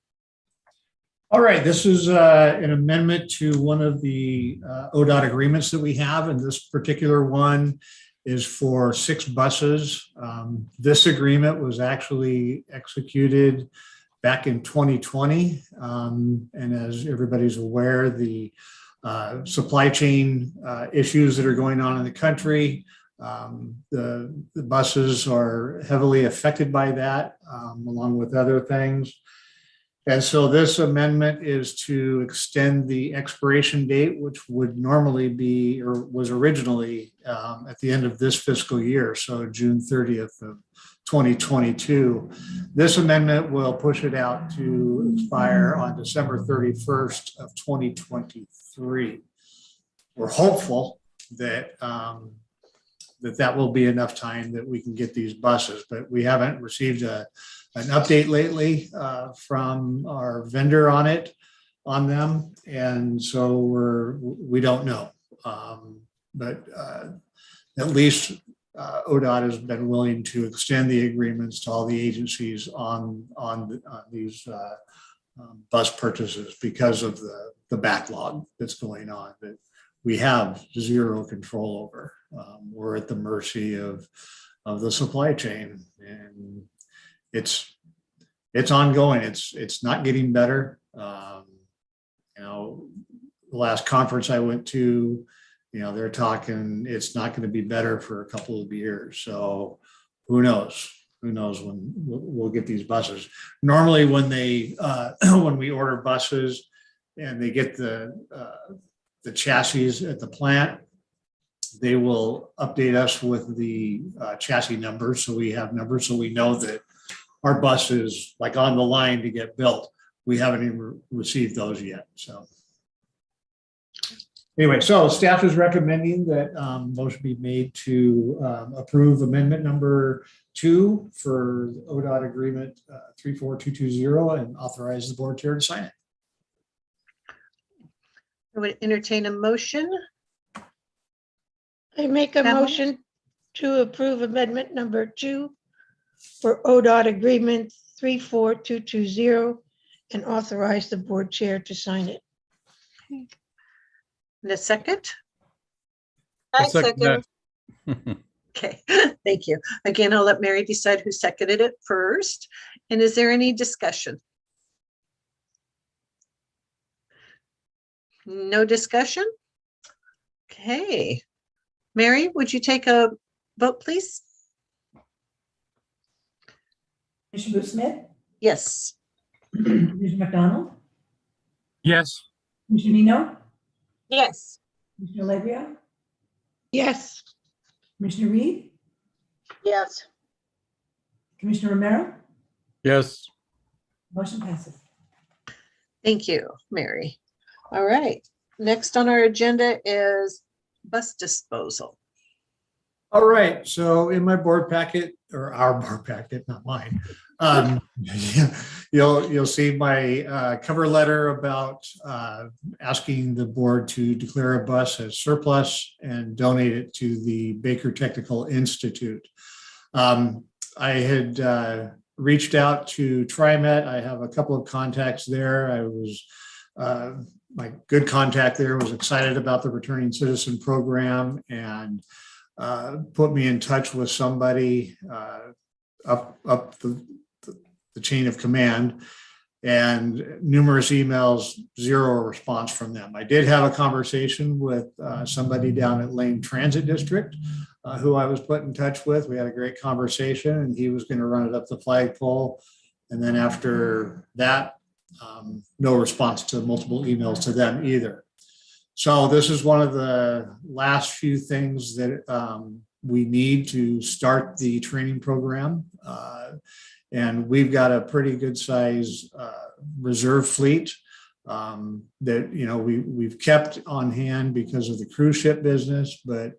S10: All right, this is an amendment to one of the ODOT agreements that we have, and this particular one is for 6 buses. This agreement was actually executed back in 2020, and as everybody's aware, the supply chain issues that are going on in the country, the buses are heavily affected by that, along with other things. And so this amendment is to extend the expiration date, which would normally be, or was originally at the end of this fiscal year, so June 30th of 2022. This amendment will push it out to expire on December 31st of 2023. We're hopeful that that will be enough time that we can get these buses, but we haven't received an update lately from our vendor on it. on them. And so we don't know. But at least ODOT has been willing to extend the agreements to all the agencies on these bus purchases because of the backlog that's going on that we have zero control over. We're at the mercy of the supply chain, and it's ongoing. It's not getting better. The last conference I went to, they're talking it's not going to be better for a couple of years. So who knows? Who knows when we'll get these buses? Normally, when when we order buses and they get the chassis at the plant, they will update us with the chassis numbers, so we have numbers, so we know that our bus is like on the line to get built. We haven't even received those yet. So anyway, so staff is recommending that motion be made to approve amendment number 2 for ODOT agreement 34220 and authorize the board chair to sign it.
S1: I would entertain a motion.
S8: I make a
S1: Pamela?
S8: motion to approve amendment number 2 for ODOT agreement 34220 and authorize the board chair to sign it.
S1: In a second.
S3: I
S7: I'll second
S3: second.
S7: that.
S1: Okay, thank you. Again, I'll let Mary decide who seconded it first. And is there any discussion? No discussion? Okay. Mary, would you take a vote, please?
S2: Commissioner Smith,
S1: Yes.
S2: Commissioner McDonald,
S4: Yes.
S2: Commissioner Nino,
S3: Yes.
S2: Commissioner Legria,
S8: Yes.
S2: Commissioner Reed,
S6: Yes.
S2: Commissioner Romero,
S7: Yes.
S2: motion passes.
S1: Thank you, Mary. All right. Next on our agenda is bus disposal.
S10: All right, so in my board packet, or our board packet, not mine, you'll see my cover letter about asking the board to declare a bus as surplus and donate it to the Baker Technical Institute. I had reached out to TriMet. I have a couple of contacts there. I was my good contact there was excited about the returning citizen program and put me in touch with somebody up the chain of command, and numerous emails, zero response from them. I did have a conversation with somebody down at Lane Transit District who I was put in touch with. We had a great conversation, and he was going to run it up the flagpole. And then after that, no response to multiple emails to them either. So this is one of the last few things that we need to start the training program. And we've got a pretty good size reserve fleet that, we've kept on hand because of the cruise ship business, but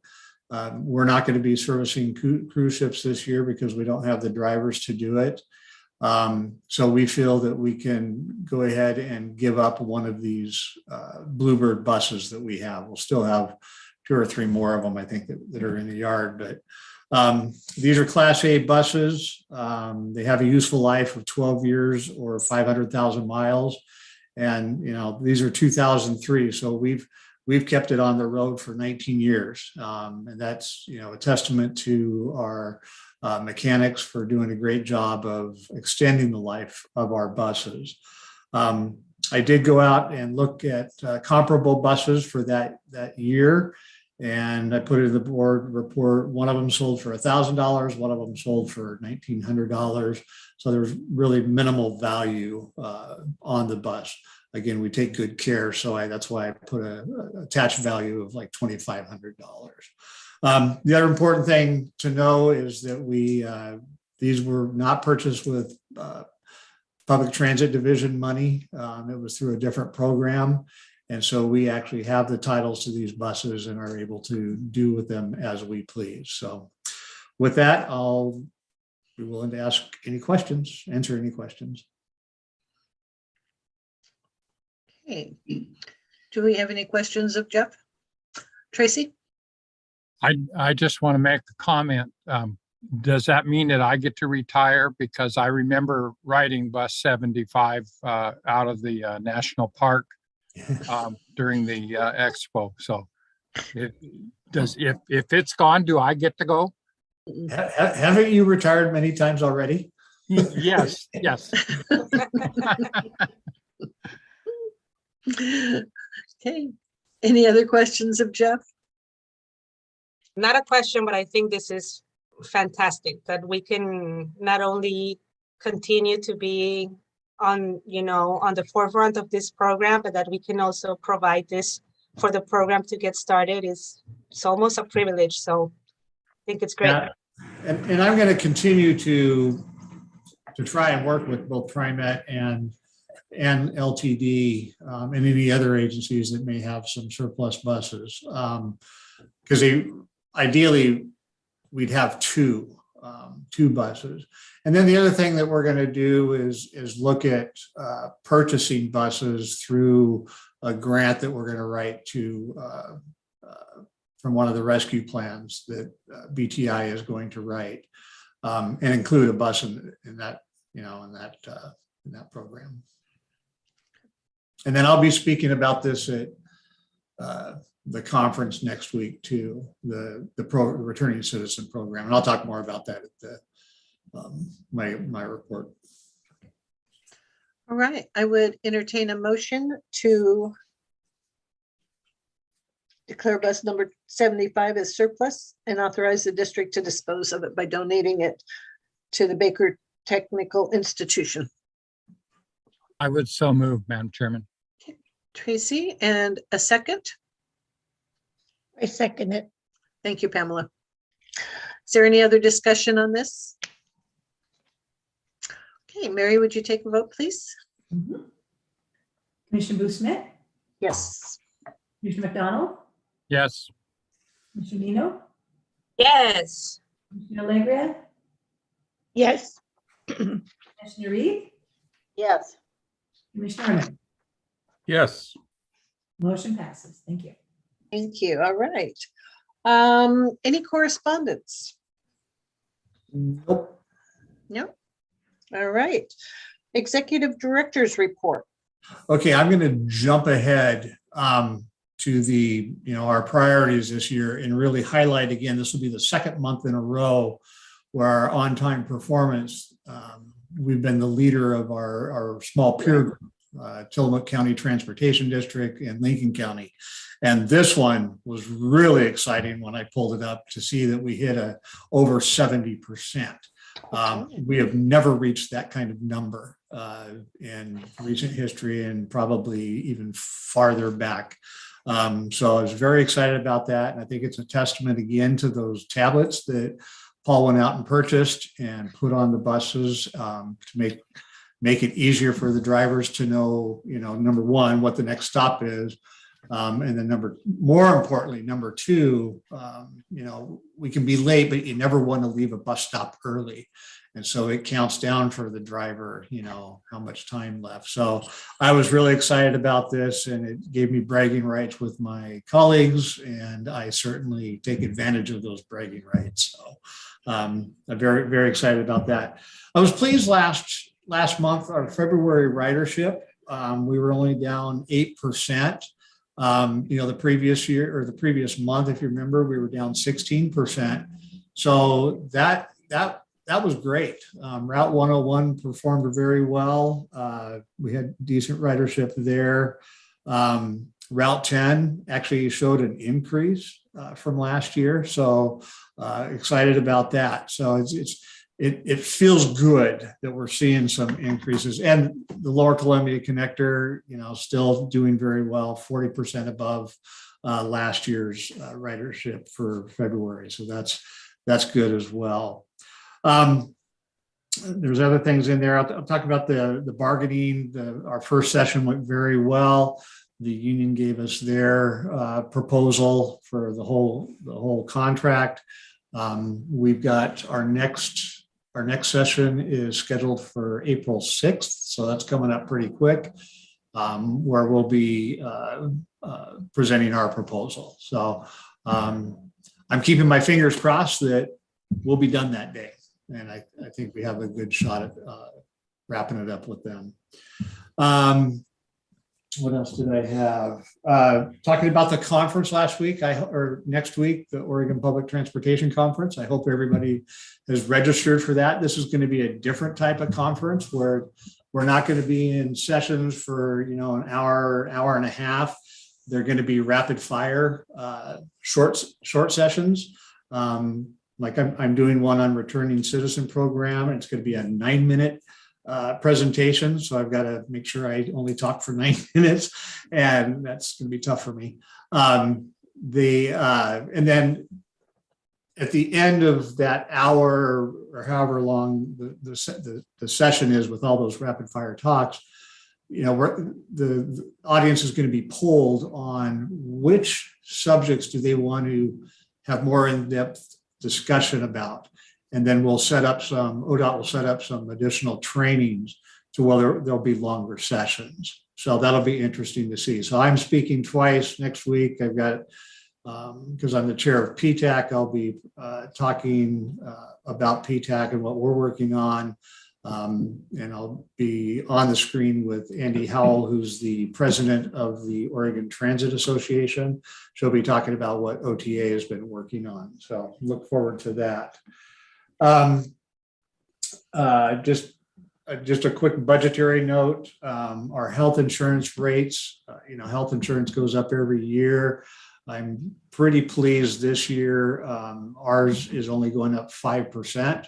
S10: we're not going to be servicing cruise ships this year because we don't have the drivers to do it. So we feel that we can go ahead and give up one of these Bluebird buses that we have. We'll still have 2 or 3 more of them, I think, that are in the yard. But these are Class A buses. They have a useful life of 12 years or 500,000 miles. And, these are 2003. So we've kept it on the road for 19 years. And that's, a testament to our mechanics for doing a great job of extending the life of our buses. I did go out and look at comparable buses for that year, and I put it in the board report. One of them sold for $1,000, one of them sold for $1,900. So there's really minimal value on the bus. Again, we take good care, so that's why I put a attached value of like $2,500. The other important thing to know is that these were not purchased with Public Transit Division money. It was through a different program. And so we actually have the titles to these buses and are able to do with them as we please. So with that, I'll be willing to answer any questions.
S1: Okay. Do we have any questions of Jeff? Tracy?
S4: I just want to make the comment. Does that mean that I get to retire? Because I remember riding bus 75 out of the national park during the expo. So if it's gone, do I get to go?
S10: Haven't you retired many times already?
S4: Yes, yes.
S1: Okay. Any other questions of Jeff?
S3: Not a question, but I think this is fantastic that we can not only continue to be on, on the forefront of this program, but that we can also provide this for the program to get started. It's almost a privilege. So I think it's great.
S10: Yeah. And I'm going to continue to try and work with both TriMet and LTD and any other agencies that may have some surplus buses. Because ideally, we'd have two buses. And then the other thing that we're going to do is look at purchasing buses through a grant that we're going to write to from one of the rescue plans that BTI is going to write, and include a bus in that program. And then I'll be speaking about this at the conference next week too, the returning citizen program, and I'll talk more about that at the my report.
S1: All right, I would entertain a motion to declare bus number 75 as surplus and authorize the district to dispose of it by donating it to the Baker Technical Institution.
S4: I would so move, Madam Chairman.
S1: Tracy, and a second?
S8: I second it.
S1: Thank you, Pamela. Is there any other discussion on this? Okay, Mary, would you take a vote, please?
S2: Mhm. Commissioner Boothsmith,
S1: Yes.
S2: Commissioner McDonald,
S4: Yes.
S2: Commissioner Nino,
S3: Yes.
S2: Commissioner Legria,
S8: Yes.
S2: Commissioner Reed,
S6: Yes.
S2: Commissioner Arnett.
S7: Yes.
S2: Motion passes. Thank you.
S1: Thank you. All right. Any correspondence?
S10: Nope.
S1: No. All right. Executive Director's Report.
S10: Okay, I'm going to jump ahead to the, our priorities this year and really highlight again, this will be the second month in a row where our on-time performance, we've been the leader of our small peer group, Tillamook County Transportation District and Lincoln County. And this one was really exciting when I pulled it up to see that we hit over 70%. We have never reached that kind of number in recent history and probably even farther back. So I was very excited about that. And I think it's a testament again to those tablets that Paul went out and purchased and put on the buses to make it easier for the drivers to know, number one, what the next stop is. And then more importantly, number two, we can be late, but you never want to leave a bus stop early. And so it counts down for the driver, how much time left. So I was really excited about this, and it gave me bragging rights with my colleagues, and I certainly take advantage of those bragging rights. So I'm very, very excited about that. I was pleased last month, our February ridership, we were only down 8%. The previous year or the previous month, if you remember, we were down 16%. So that was great. Route 101 performed very well. We had decent ridership there. Route 10 actually showed an increase from last year. So excited about that. So it feels good that we're seeing some increases, and the Lower Columbia connector, still doing very well, 40% above last year's ridership for February. So that's good as well. There's other things in there. I'll talk about the bargaining. Our first session went very well. The union gave us their proposal for the whole contract. We've got our next session is scheduled for April 6th. So that's coming up pretty quick. where we'll be presenting our proposal. So I'm keeping my fingers crossed that we'll be done that day. And I think we have a good shot at wrapping it up with them. What else did I have? Talking about the conference last week, or next week, the Oregon Public Transportation Conference. I hope everybody has registered for that. This is going to be a different type of conference where we're not going to be in sessions for, an hour, hour and a half. They're going to be rapid fire, short sessions. Like I'm doing one on returning citizen program. It's going to be a 9-minute presentation. So I've got to make sure I only talk for 9 minutes, and that's going to be tough for me. And then at the end of that hour or however long the session is with all those rapid fire talks, the audience is going to be polled on which subjects do they want to have more in-depth discussion about. And then we'll set up ODOT will set up some additional trainings to whether there'll be longer sessions. So that'll be interesting to see. So I'm speaking twice next week. I've got, because I'm the chair of PTAC, I'll be talking about PTAC and what we're working on. And I'll be on the screen with Andy Howell, who's the president of the Oregon Transit Association. She'll be talking about what OTA has been working on. So look forward to that. Just a quick budgetary note. Our health insurance rates, health insurance goes up every year. I'm pretty pleased this year. Ours is only going up 5%.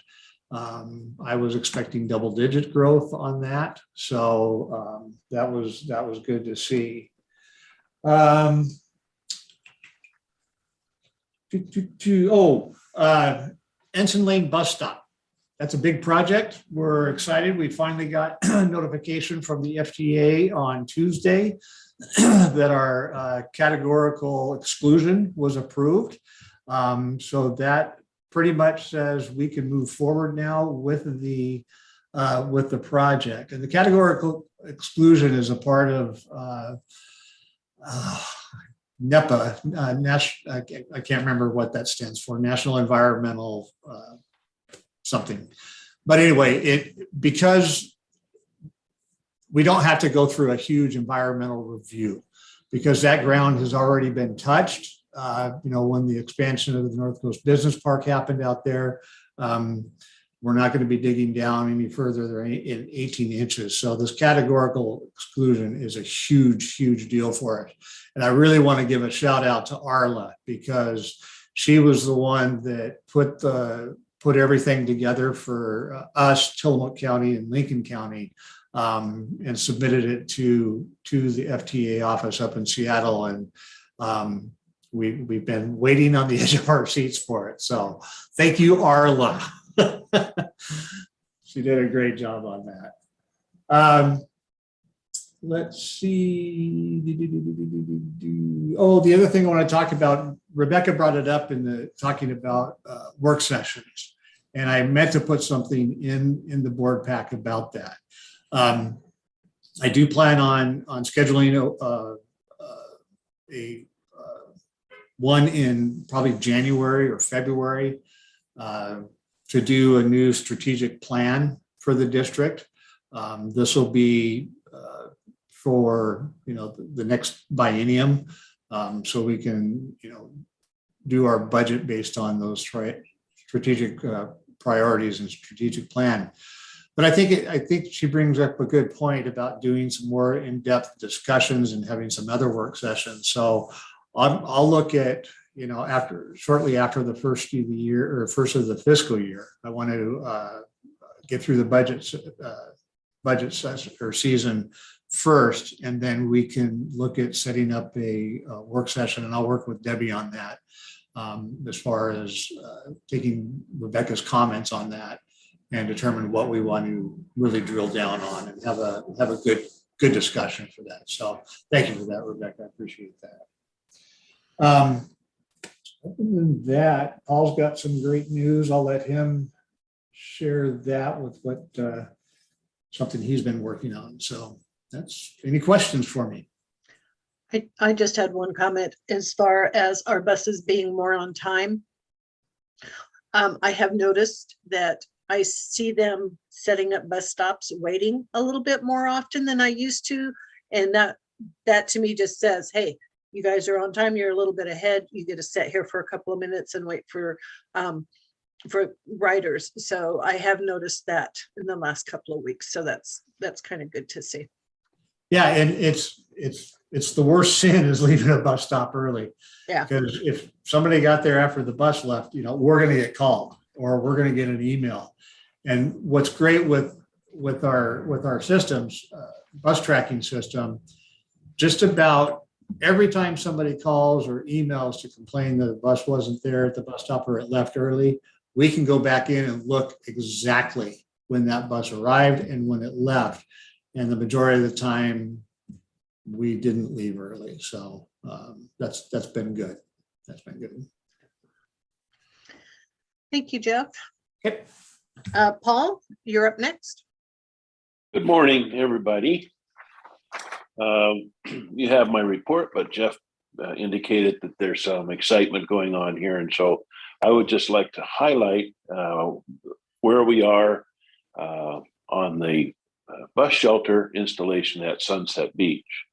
S10: I was expecting double-digit growth on that, so that was good to see. Ensign Lane bus stop. That's a big project. We're excited. We finally got notification from the FTA on Tuesday that our categorical exclusion was approved. So that pretty much says we can move forward now with the project. And the categorical exclusion is a part of NEPA, I can't remember what that stands for, National Environmental something. But anyway, because we don't have to go through a huge environmental review, because that ground has already been touched. When the expansion of the North Coast Business Park happened out there, we're not going to be digging down any further than 18 inches. So this categorical exclusion is a huge, huge deal for us. And I really want to give a shout out to Arla, because she was the one that put everything together for us, Tillamook County and Lincoln County, and submitted it to the FTA office up in Seattle. And we've been waiting on the edge of our seats for it. So thank you, Arla. She did a great job on that. Let's see. Oh, the other thing I want to talk about, Rebecca brought it up in talking about work sessions. And I meant to put something in the board pack about that. I do plan on scheduling a one in probably January or February to do a new strategic plan for the district. This will be for the next biennium, so we can do our budget based on those strategic priorities and strategic plan. But I think she brings up a good point about doing some more in-depth discussions and having some other work sessions. So I'll look at shortly after the first of the year or first of the fiscal year, I want to get through the budget session or season first, and then we can look at setting up a work session, and I'll work with Debbie on that as far as taking Rebecca's comments on that and determine what we want to really drill down on and have a good discussion for that. So thank you for that, Rebecca. I appreciate that. Other than that, Paul's got some great news. I'll let him share that with what something he's been working on. So That's, any questions for me?
S1: I just had one comment as far as our buses being more on time. I have noticed that I see them setting up bus stops, waiting a little bit more often than I used to. And that to me just says, hey, you guys are on time, you're a little bit ahead. You get to sit here for a couple of minutes and wait for riders. So I have noticed that in the last couple of weeks. So that's kind of good to see.
S10: Yeah, and it's the worst sin is leaving a bus stop early.
S1: Yeah.
S10: Because if somebody got there after the bus left, we're going to get called or we're going to get an email. And what's great with our systems, bus tracking system, just about every time somebody calls or emails to complain that the bus wasn't there at the bus stop or it left early, we can go back in and look exactly when that bus arrived and when it left. And the majority of the time, we didn't leave early. So that's been good. That's been good.
S1: Thank you, Jeff.
S10: Yep.
S1: Paul, you're up next.
S13: Good morning, everybody. You have my report, but Jeff indicated that there's some excitement going on here. And so I would just like to highlight where we are on the bus shelter installation at Sunset Beach.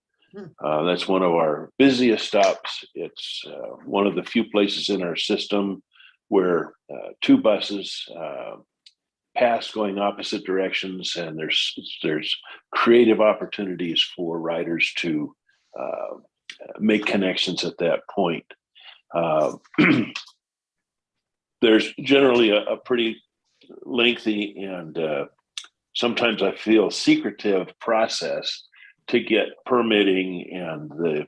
S13: That's one of our busiest stops. It's one of the few places in our system where two buses pass going opposite directions, and there's creative opportunities for riders to make connections at that point. There's generally a pretty lengthy and sometimes I feel secretive process to get permitting and the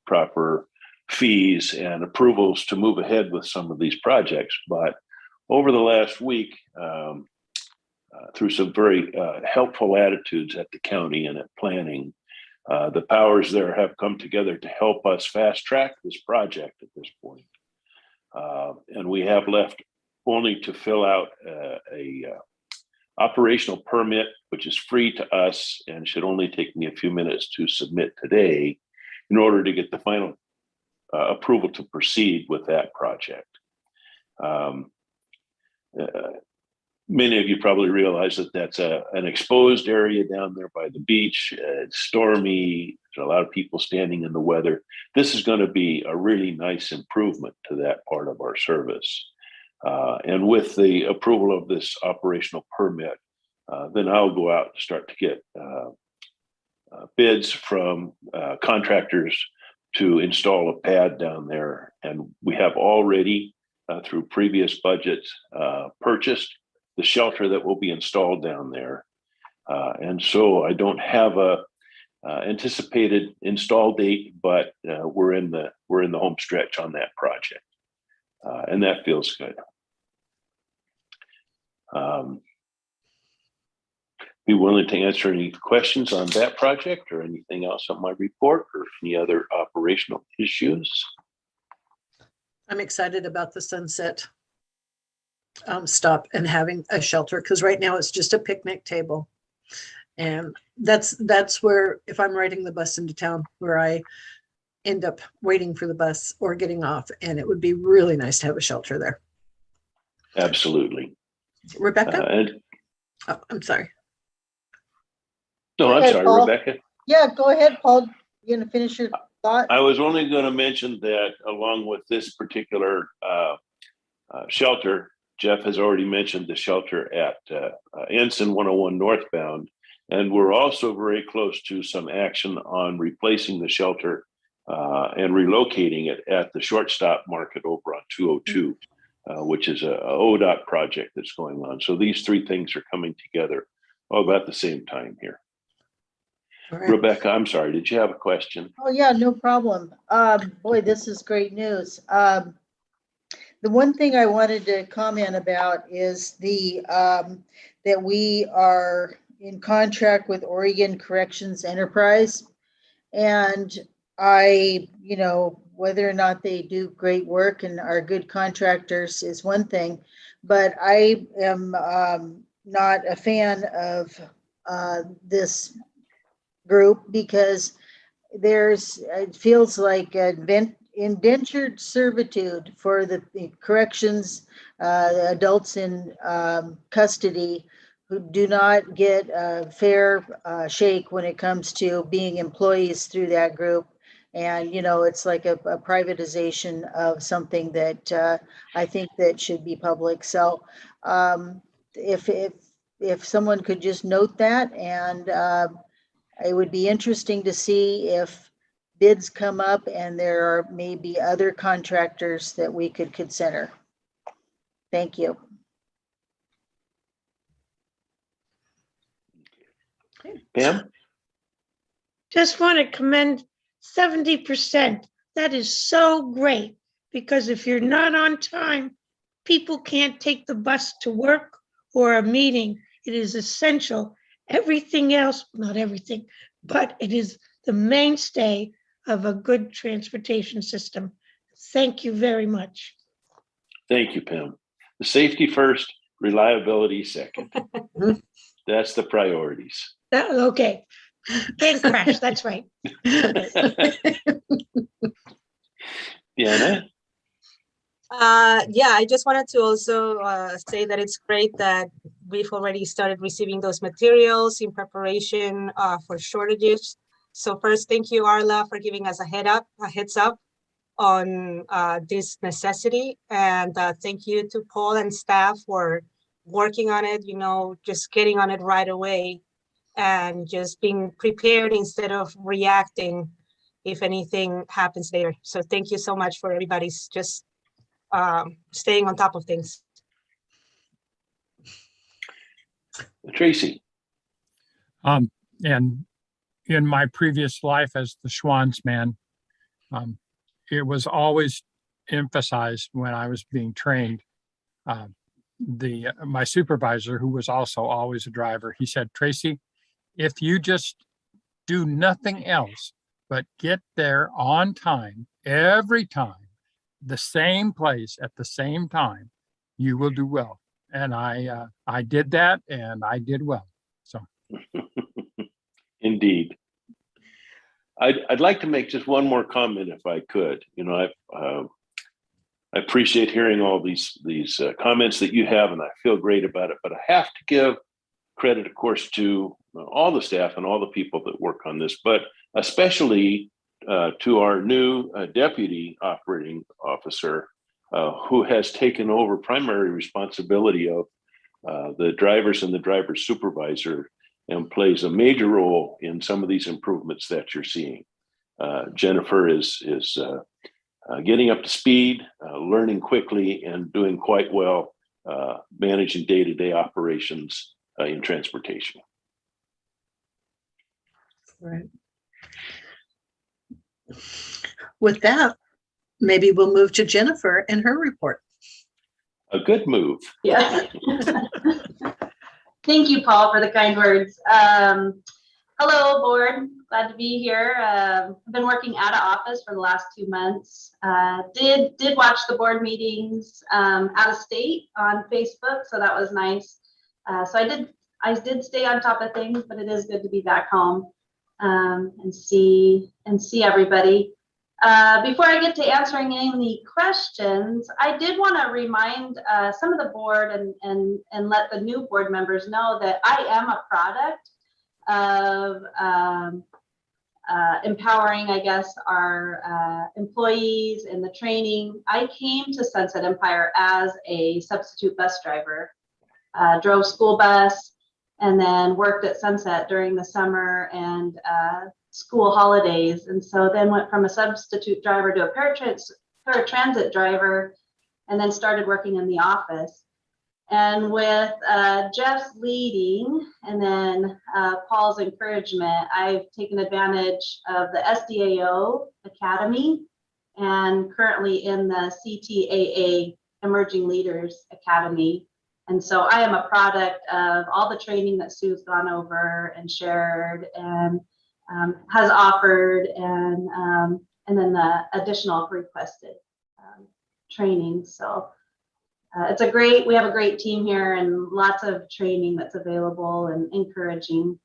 S13: proper fees and approvals to move ahead with some of these projects. But over the last week, through some very helpful attitudes at the county and at planning, the powers there have come together to help us fast track this project at this point. And we have left only to fill out a operational permit, which is free to us and should only take me a few minutes to submit today in order to get the final approval to proceed with that project. Many of you probably realize that that's an exposed area down there by the beach. It's stormy. There's a lot of people standing in the weather. This is going to be a really nice improvement to that part of our service. And with the approval of this operational permit, then I'll go out and start to get bids from contractors to install a pad down there. And we have already, through previous budgets, purchased the shelter that will be installed down there. And so I don't have a anticipated install date, but we're in the home stretch on that project. And that feels good. Be willing to answer any questions on that project or anything else on my report or any other operational issues.
S1: I'm excited about the Sunset stop and having a shelter, because right now it's just a picnic table. And that's where, if I'm riding the bus into town, where I end up waiting for the bus or getting off, and it would be really nice to have a shelter there.
S13: Absolutely.
S1: Rebecca? Oh, I'm sorry.
S13: No,
S6: Go
S13: I'm
S6: ahead,
S13: sorry,
S6: Paul.
S13: Rebecca.
S6: Yeah, go ahead, Paul. You gonna finish your thought?
S13: I was only going to mention that along with this particular shelter, Jeff has already mentioned the shelter at Ensign 101 northbound. And we're also very close to some action on replacing the shelter and relocating it at the shortstop market over on 202, which is a ODOT project that's going on. So these three things are coming together all about the same time here.
S1: Right.
S13: Rebecca, I'm sorry, did you have a question?
S6: Oh, yeah, no problem. Boy, this is great news. The one thing I wanted to comment about is that we are in contract with Oregon Corrections Enterprise. And whether or not they do great work and are good contractors is one thing, but I am not a fan of this group because it feels like indentured servitude for the corrections, the adults in custody who do not get a fair shake when it comes to being employees through that group. And, it's like a privatization of something that I think that should be public. So if someone could just note that, and it would be interesting to see if bids come up and there are maybe other contractors that we could consider. Thank you.
S13: Pam?
S8: Just want to commend 70%. That is so great, because if you're not on time, people can't take the bus to work or a meeting. It is essential. Everything else, not everything, but it is the mainstay of a good transportation system. Thank you very much.
S13: Thank you, Pam. The safety first, reliability second. That's the priorities.
S8: Okay. Can't crash. That's right.
S13: Deanna?
S3: Yeah, I just wanted to also say that it's great that we've already started receiving those materials in preparation for shortages. So first, thank you, Arla, for giving us a heads up on this necessity. And thank you to Paul and staff for working on it, just getting on it right away and just being prepared instead of reacting if anything happens later. So thank you so much for everybody's just staying on top of things.
S13: Tracy?
S4: And in my previous life as the Schwann's man, it was always emphasized when I was being trained. My supervisor, who was also always a driver, he said, Tracy, if you just do nothing else but get there on time every time, the same place at the same time, you will do well. And I did that, and I did well. So,
S13: Indeed. I'd like to make just one more comment if I could. I appreciate hearing all these comments that you have, and I feel great about it. But I have to give credit, of course, to all the staff and all the people that work on this, but especially to our new deputy operating officer, who has taken over primary responsibility of the drivers and the driver supervisor, and plays a major role in some of these improvements that you're seeing. Jennifer is getting up to speed, learning quickly, and doing quite well, managing day-to-day operations in transportation.
S1: Right. With that, maybe we'll move to Jennifer and her report.
S13: A good move.
S12: Yes. Thank you, Paul, for the kind words. Hello, board. Glad to be here. I've been working out of office for the last 2 months. Did watch the board meetings out of state on Facebook, so that was nice. So I did stay on top of things, but it is good to be back home and see everybody. Before I get to answering any questions, I did want to remind some of the board and let the new board members know that I am a product of empowering, I guess, our employees in the training. I came to Sunset Empire as a substitute bus driver, drove school bus, and then worked at Sunset during the summer and school holidays. And so then went from a substitute driver to a paratransit driver, and then started working in the office. And with Jeff's leading and then Paul's encouragement, I've taken advantage of the SDAO Academy and currently in the CTAA Emerging Leaders Academy. And so I am a product of all the training that Sue's gone over and shared and has offered, and then the additional requested training. So we have a great team here and lots of training that's available and encouraging.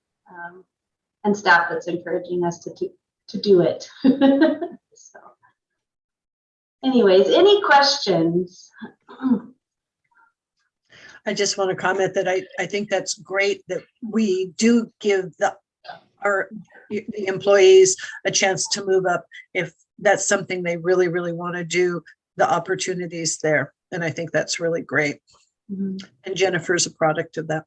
S12: and staff that's encouraging us to do it. So, anyways, any questions?
S1: I just want to comment that I think that's great that we do give the employees a chance to move up if that's something they really, really want to do, the opportunities there. And I think that's really great.
S12: Mm-hmm.
S1: And Jennifer's a product of that.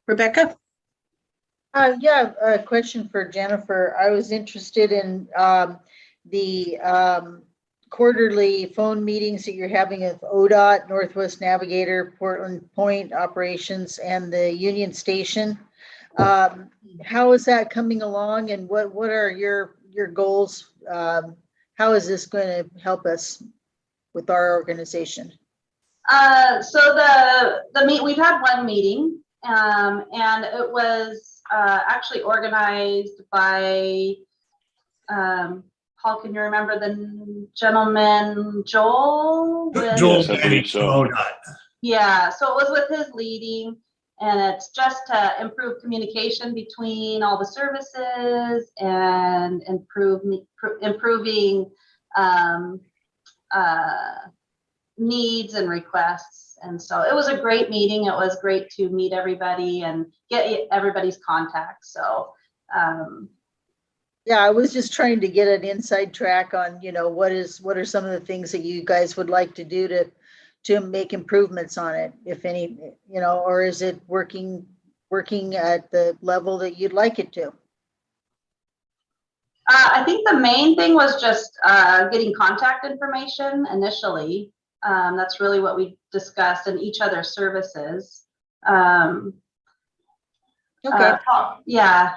S1: Rebecca?
S6: Yeah, a question for Jennifer. I was interested in the quarterly phone meetings that you're having with ODOT, Northwest Navigator, Portland Point Operations, and the Union Station. How is that coming along, and what are your goals? How is this going to help us with our organization?
S12: So we've had one meeting, and it was actually organized by Paul, can you remember the gentleman, Joel?
S10: Joel,
S13: Yes, I believe so.
S10: ODOT.
S12: Yeah, so it was with his leading, and it's just to improve communication between all the services and improving needs and requests. And so it was a great meeting. It was great to meet everybody and get everybody's contact. So
S6: yeah, I was just trying to get an inside track on, what are some of the things that you guys would like to do to make improvements on it, if any, or is it working at the level that you'd like it to?
S12: I think the main thing was just getting contact information initially. That's really what we discussed in each other's services.
S6: Okay.
S12: Yeah.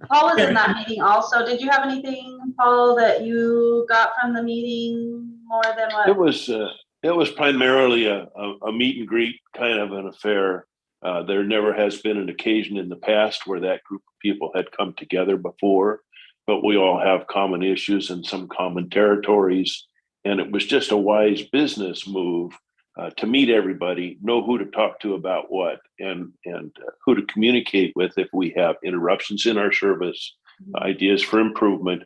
S12: Paul was in that meeting also. Did you have anything, Paul, that you got from the meeting more than what?
S13: It was primarily a meet and greet kind of an affair. There never has been an occasion in the past where that group of people had come together before, but we all have common issues and some common territories. And it was just a wise business move to meet everybody, know who to talk to about what, and who to communicate with if we have interruptions in our service, ideas for improvement.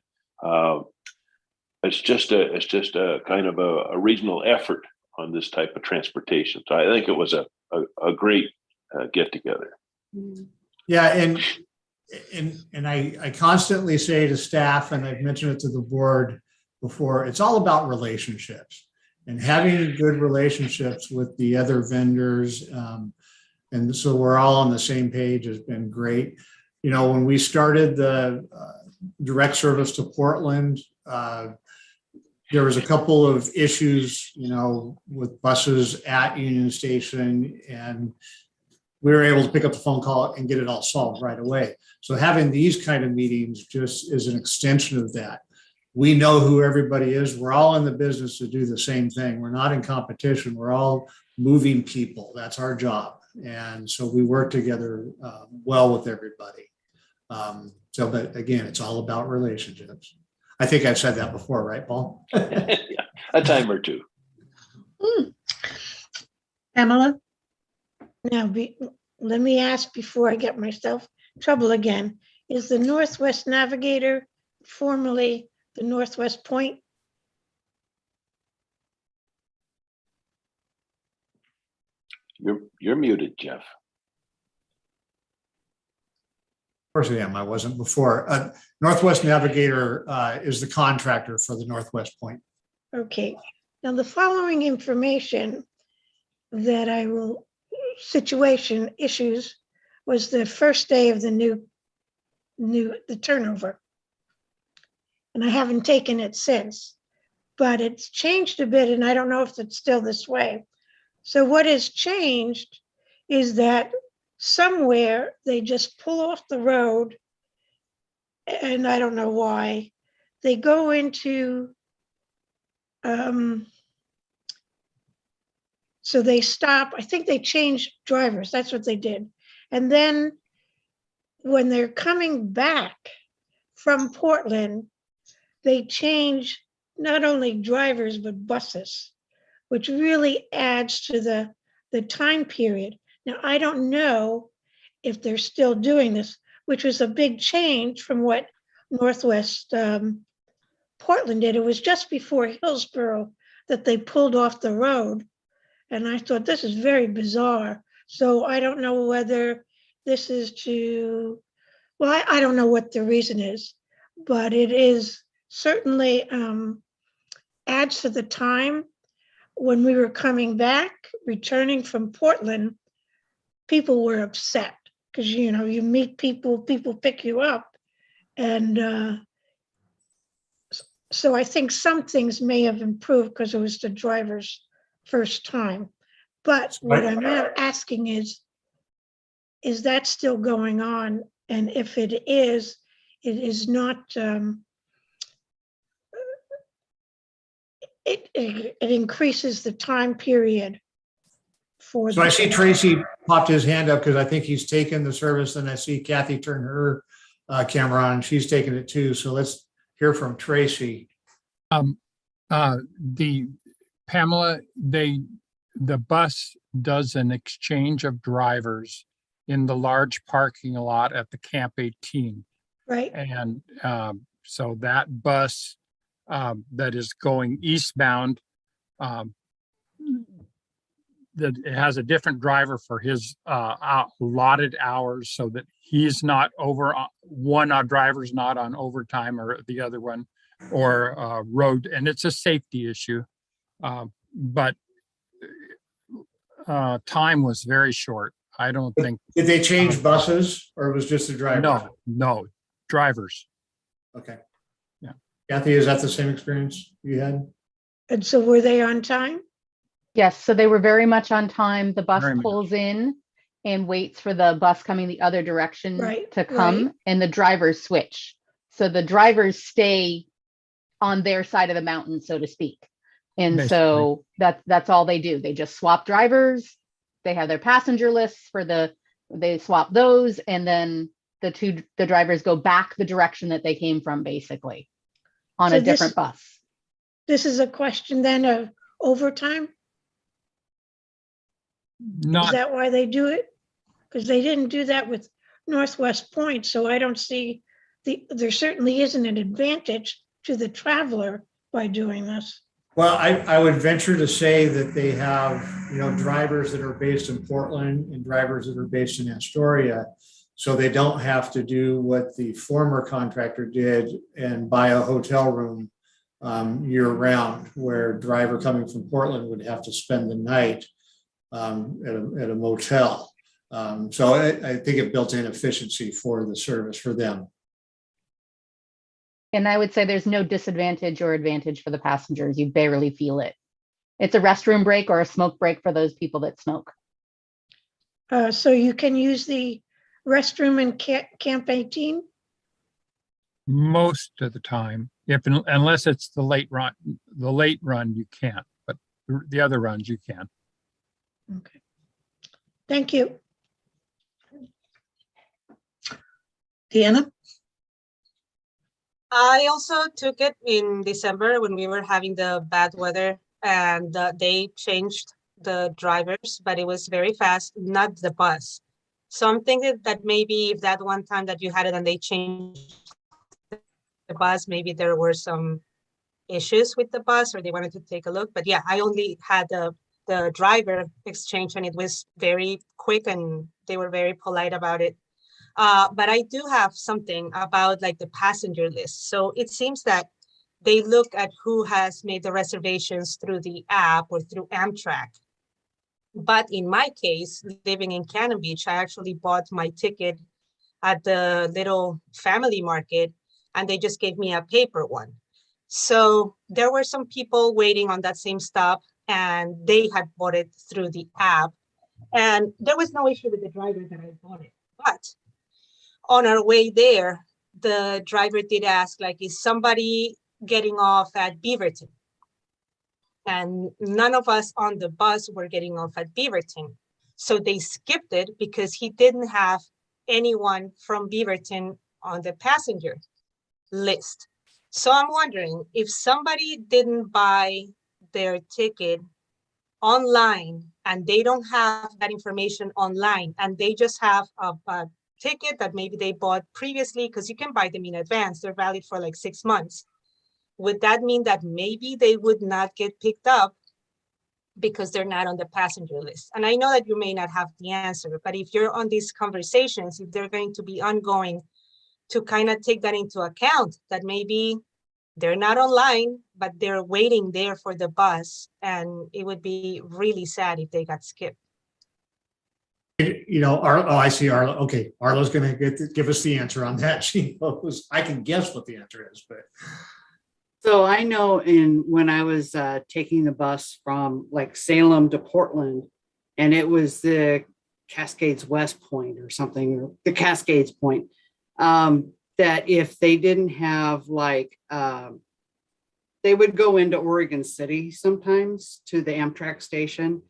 S13: It's just a kind of a regional effort on this type of transportation. So I think it was a great get together.
S10: Yeah, and I constantly say to staff, and I've mentioned it to the board before, it's all about relationships and having good relationships with the other vendors. And so we're all on the same page has been great. When we started the direct service to Portland, there was a couple of issues, with buses at Union Station, and we were able to pick up the phone call and get it all solved right away. So having these kind of meetings just is an extension of that. We know who everybody is. We're all in the business to do the same thing. We're not in competition. We're all moving people. That's our job. And so we work together well with everybody. But again, it's all about relationships. I think I've said that before, right, Paul?
S13: Yeah, a time or two.
S1: Pamela?
S8: Now, let me ask before I get myself in trouble again. Is the Northwest Navigator formerly the Northwest Point?
S13: You're muted, Jeff.
S10: Of course I am. I wasn't before. Northwest Navigator is the contractor for the Northwest Point.
S8: Okay. Now, the following information that situation issues was the first day of the the turnover. And I haven't taken it since, but it's changed a bit, and I don't know if it's still this way. So what has changed is that somewhere they just pull off the road, and I don't know why. They go into, so they stop, I think they changed drivers, that's what they did. And then when they're coming back from Portland, they change not only drivers, but buses, which really adds to the time period. Now, I don't know if they're still doing this, which was a big change from what Northwest Portland did. It was just before Hillsborough that they pulled off the road. And I thought, this is very bizarre. So I don't know whether this is to, well, I don't know what the reason is, but it is certainly adds to the time. When we were coming back, returning from Portland, people were upset because, you know, you meet people, people pick you up. And so I think some things may have improved because it was the driver's first time. But what I'm asking is that still going on? And if it is not, it increases the time period for.
S10: So I see Tracy popped his hand up because I think he's taken the service, and I see Kathy turn her camera on. She's taken it too. So let's hear from Tracy.
S4: The Pamela, the bus does an exchange of drivers in the large parking lot at the Camp 18.
S8: Right.
S4: And so that bus that is going eastbound, that it has a different driver for his allotted hours, so that he's not over, one driver's not on overtime or the other one, or road, and it's a safety issue. But time was very short. I don't think.
S10: Did they change buses, or it was just the driver?
S4: No, drivers.
S10: Okay.
S4: Yeah.
S10: Kathy, is that the same experience you had?
S8: And so were they on time?
S5: Yes, so they were very much on time. The bus
S4: Very much.
S5: pulls in and waits for the bus coming the other direction
S8: Right,
S5: to come,
S8: right.
S5: and the drivers switch. So the drivers stay on their side of the mountain, so to speak. And so that's all they do. They just swap drivers. They have their passenger lists they swap those, and then the drivers go back the direction that they came from, basically, on
S8: So
S5: a different bus.
S8: This is a question then of overtime? Is
S4: Not,
S8: that why they do it? Because they didn't do that with Northwest Point, so I don't see there certainly isn't an advantage to the traveler by doing this.
S10: Well, I would venture to say that they have, drivers that are based in Portland and drivers that are based in Astoria. So they don't have to do what the former contractor did and buy a hotel room year round, where a driver coming from Portland would have to spend the night at a motel. So I think it built in efficiency for the service for them.
S5: And I would say there's no disadvantage or advantage for the passengers. You barely feel it. It's a restroom break or a smoke break for those people that smoke.
S8: So you can use the restroom in Camp 18?
S4: most of the time, unless it's the late run you can't, but the other runs you can.
S8: Okay. Thank you.
S1: Deanna?
S3: I also took it in December when we were having the bad weather, and they changed the drivers, but it was very fast, not the bus. So I'm thinking that maybe if that one time that you had it and they changed the bus, maybe there were some issues with the bus or they wanted to take a look. But yeah, I only had the driver exchange and it was very quick and they were very polite about it. But I do have something about like the passenger list. So it seems that they look at who has made the reservations through the app or through Amtrak. But in my case, living in Cannon Beach, I actually bought my ticket at the little family market and they just gave me a paper one. So there were some people waiting on that same stop and they had bought it through the app. And there was no issue with the driver that I bought it. But on our way there, the driver did ask, like, is somebody getting off at Beaverton? And none of us on the bus were getting off at Beaverton. So they skipped it because he didn't have anyone from Beaverton on the passenger list. So I'm wondering if somebody didn't buy their ticket online and they don't have that information online, and they just have a ticket that maybe they bought previously, because you can buy them in advance. They're valid for like 6 months. Would that mean that maybe they would not get picked up because they're not on the passenger list? And I know that you may not have the answer, but if you're on these conversations, if they're going to be ongoing, to kind of take that into account, that maybe they're not online, but they're waiting there for the bus, and it would be really sad if they got skipped.
S10: You know, I see Arlo. Okay, Arlo's going to give us the answer on that. She knows. I can guess what the answer is, but.
S14: So I know when I was taking the bus from like Salem to Portland, and it was the Cascades West Point or something, or the Cascades Point, that if they didn't have like, they would go into Oregon City sometimes to the Amtrak station,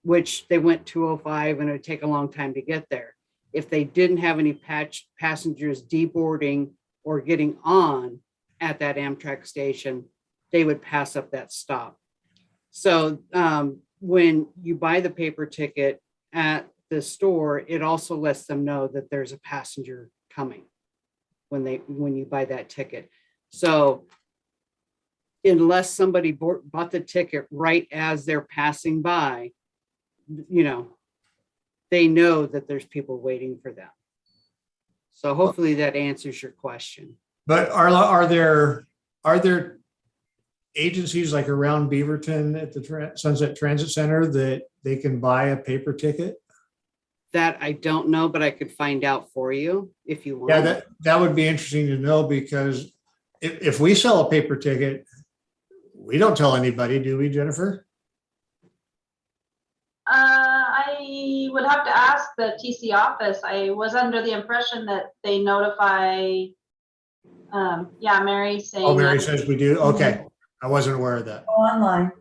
S14: which they went 205, and it would take a long time to get there. If they didn't have any passengers deboarding or getting on at that Amtrak station, they would pass up that stop. So when you buy the paper ticket at the store, it also lets them know that there's a passenger coming when you buy that ticket. So unless somebody bought the ticket right as they're passing by, you know, they know that there's people waiting for them. So hopefully that answers your question.
S10: But Arla, are there agencies like around Beaverton at the Sunset Transit Center that they can buy a paper ticket?
S14: That I don't know, but I could find out for you if you want.
S10: Yeah, that would be interesting to know, because if we sell a paper ticket, we don't tell anybody, do we, Jennifer?
S15: I would have to ask the TC office. I was under the impression that they notify. Yeah, Mary saying.
S10: Oh, Mary says we do. Okay, I wasn't aware of that.
S2: Online.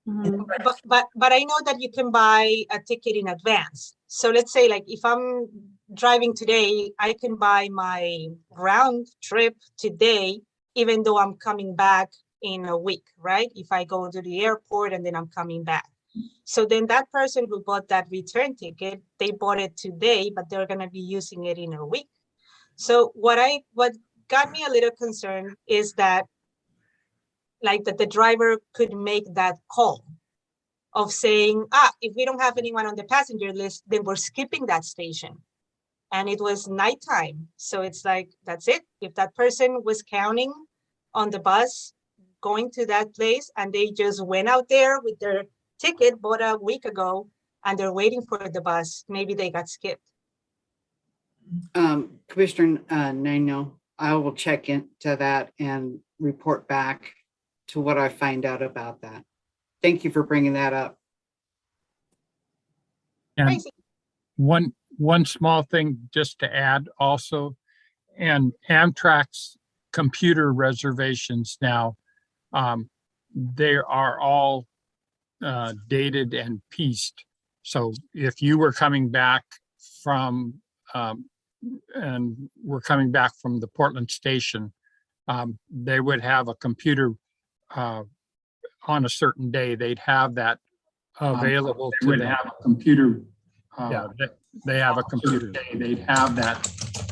S3: But I know that you can buy a ticket in advance. So let's say, like, if I'm driving today, I can buy my round trip today, even though I'm coming back in a week, right? If I go to the airport and then I'm coming back. So then that person who bought that return ticket, they bought it today, but they're going to be using it in a week. So what got me a little concerned is that, like, that the driver could make that call of saying, if we don't have anyone on the passenger list, then we're skipping that station. And it was nighttime. So it's like, that's it. If that person was counting on the bus going to that place, and they just went out there with their ticket bought a week ago, and they're waiting for the bus, maybe they got skipped.
S14: Commissioner Nino, I will check into that and report back to what I find out about that. Thank you for bringing that up.
S4: And one small thing just to add also, and Amtrak's computer reservations now, they are all dated and pieced. So if you were coming back from and we're coming back from the Portland station, they would have a computer on a certain day. They'd have that available to them. Have a computer. Yeah, they have a computer. They'd have that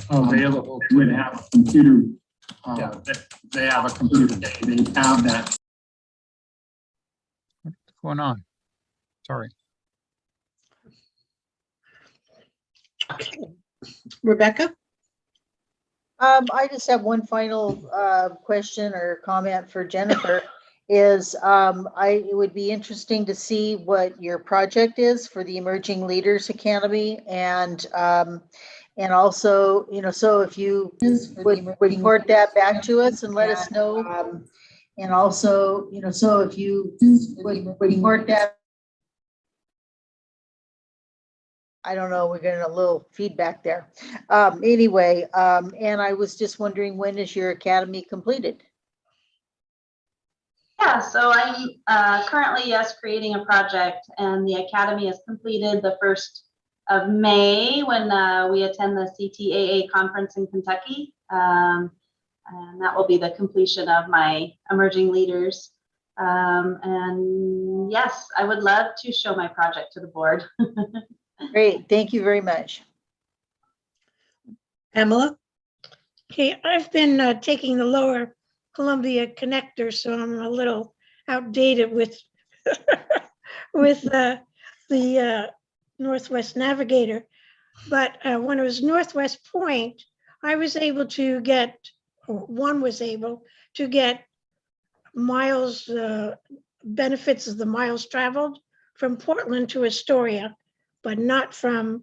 S4: available. Would have a computer. Yeah, they have a computer. They'd have that. What's going on? Sorry.
S1: Rebecca?
S6: I just have one final question or comment for Jennifer. It would be interesting to see what your project is for the Emerging Leaders Academy, and also, you know, so if you would report that back to us and let us know, and also, you know, so if you would report that. I don't know, we're getting a little feedback there. Anyway, and I was just wondering, when is your academy completed?
S15: Yeah, so I currently, yes, creating a project, and the academy is completed the 1st of May when we attend the CTAA conference in Kentucky. And that will be the completion of my Emerging Leaders And yes, I would love to show my project to the board.
S6: Great, thank you very much.
S1: Pamela?
S8: Okay, I've been taking the lower Columbia connector, so I'm a little outdated with with the Northwest Navigator. But when it was Northwest Point, I was able to get, or one was able to get miles, benefits of the miles traveled from Portland to Astoria, but not from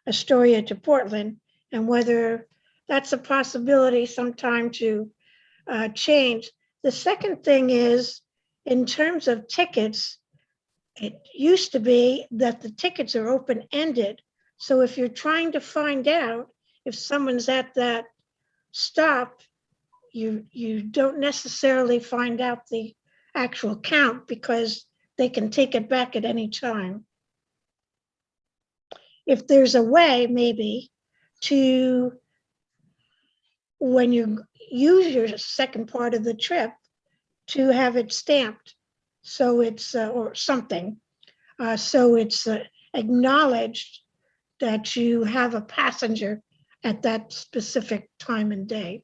S8: Astoria to Portland, and whether that's a possibility sometime to change. The second thing is, in terms of tickets, it used to be that the tickets are open-ended. So if you're trying to find out if someone's at that stop, you don't necessarily find out the actual count because they can take it back at any time. If there's a way, maybe, to, when you use your second part of the trip, to have it stamped, so it's, or something, so it's acknowledged that you have a passenger at that specific time and day.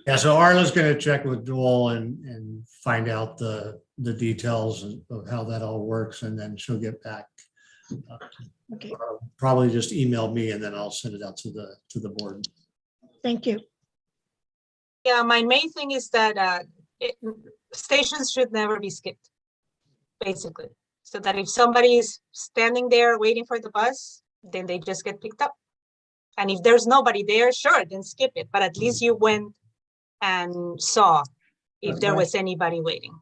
S10: Yeah, so Arla's going to check with Joel and find out the details of how that all works, and then she'll get back.
S8: Okay,
S10: Probably just email me, and then I'll send it out to the board.
S8: thank you.
S3: Yeah, my main thing is that stations should never be skipped, basically. So that if somebody is standing there waiting for the bus, then they just get picked up. And if there's nobody there, sure, then skip it. But at least you went and saw if there was anybody waiting.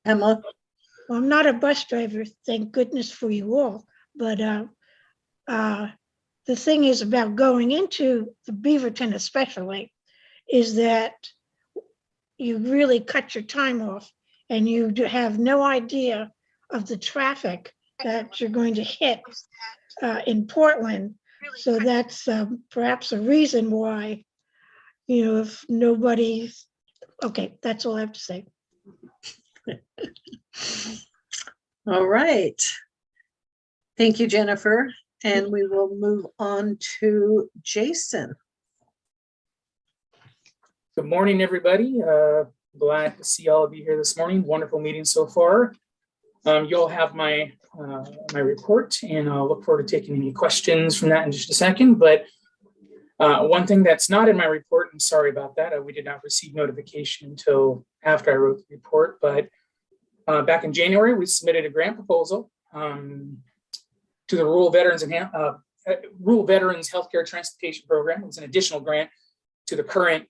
S1: Emma?
S8: Well, I'm not a bus driver, thank goodness for you all, but the thing is about going into the Beaverton especially, is that you really cut your time off and you have no idea of the traffic that you're going to hit in Portland. So that's perhaps a reason why, you know, if nobody, okay, that's all I have to say.
S1: All right. Thank you, Jennifer. And we will move on to Jason.
S16: Good morning, everybody. Glad to see all of you here this morning. Wonderful meeting so far. You'll have my my report, and I'll look forward to taking any questions from that in just a second. But one thing that's not in my report, and sorry about that, we did not receive notification until after I wrote the report, but back in January, we submitted a grant proposal to the Rural Veterans Healthcare Transportation Program. It was an additional grant to the current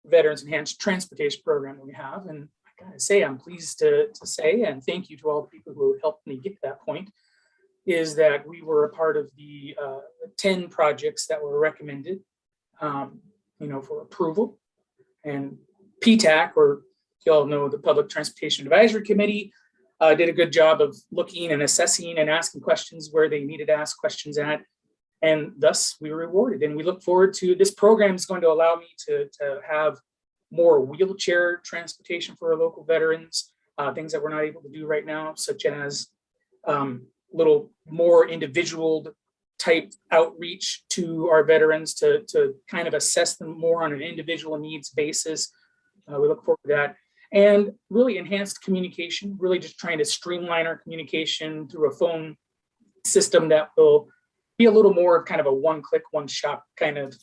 S16: Veterans Enhanced Transportation Program that we have. And I gotta say, I'm pleased to say, and thank you to all the people who helped me get to that point, is that we were a part of the 10 projects that were recommended, you know, for approval. And PTAC, or you all know, the Public Transportation Advisory Committee, did a good job of looking and assessing and asking questions where they needed to ask questions at. And thus we were rewarded. And we look forward to, this program is going to allow me to have more wheelchair transportation for our local veterans, things that we're not able to do right now, such as little more individual type outreach to our veterans to kind of assess them more on an individual needs basis. We look forward to that. And really enhanced communication, really just trying to streamline our communication through a phone system that will be a little more of kind of a one-click, one-shop kind of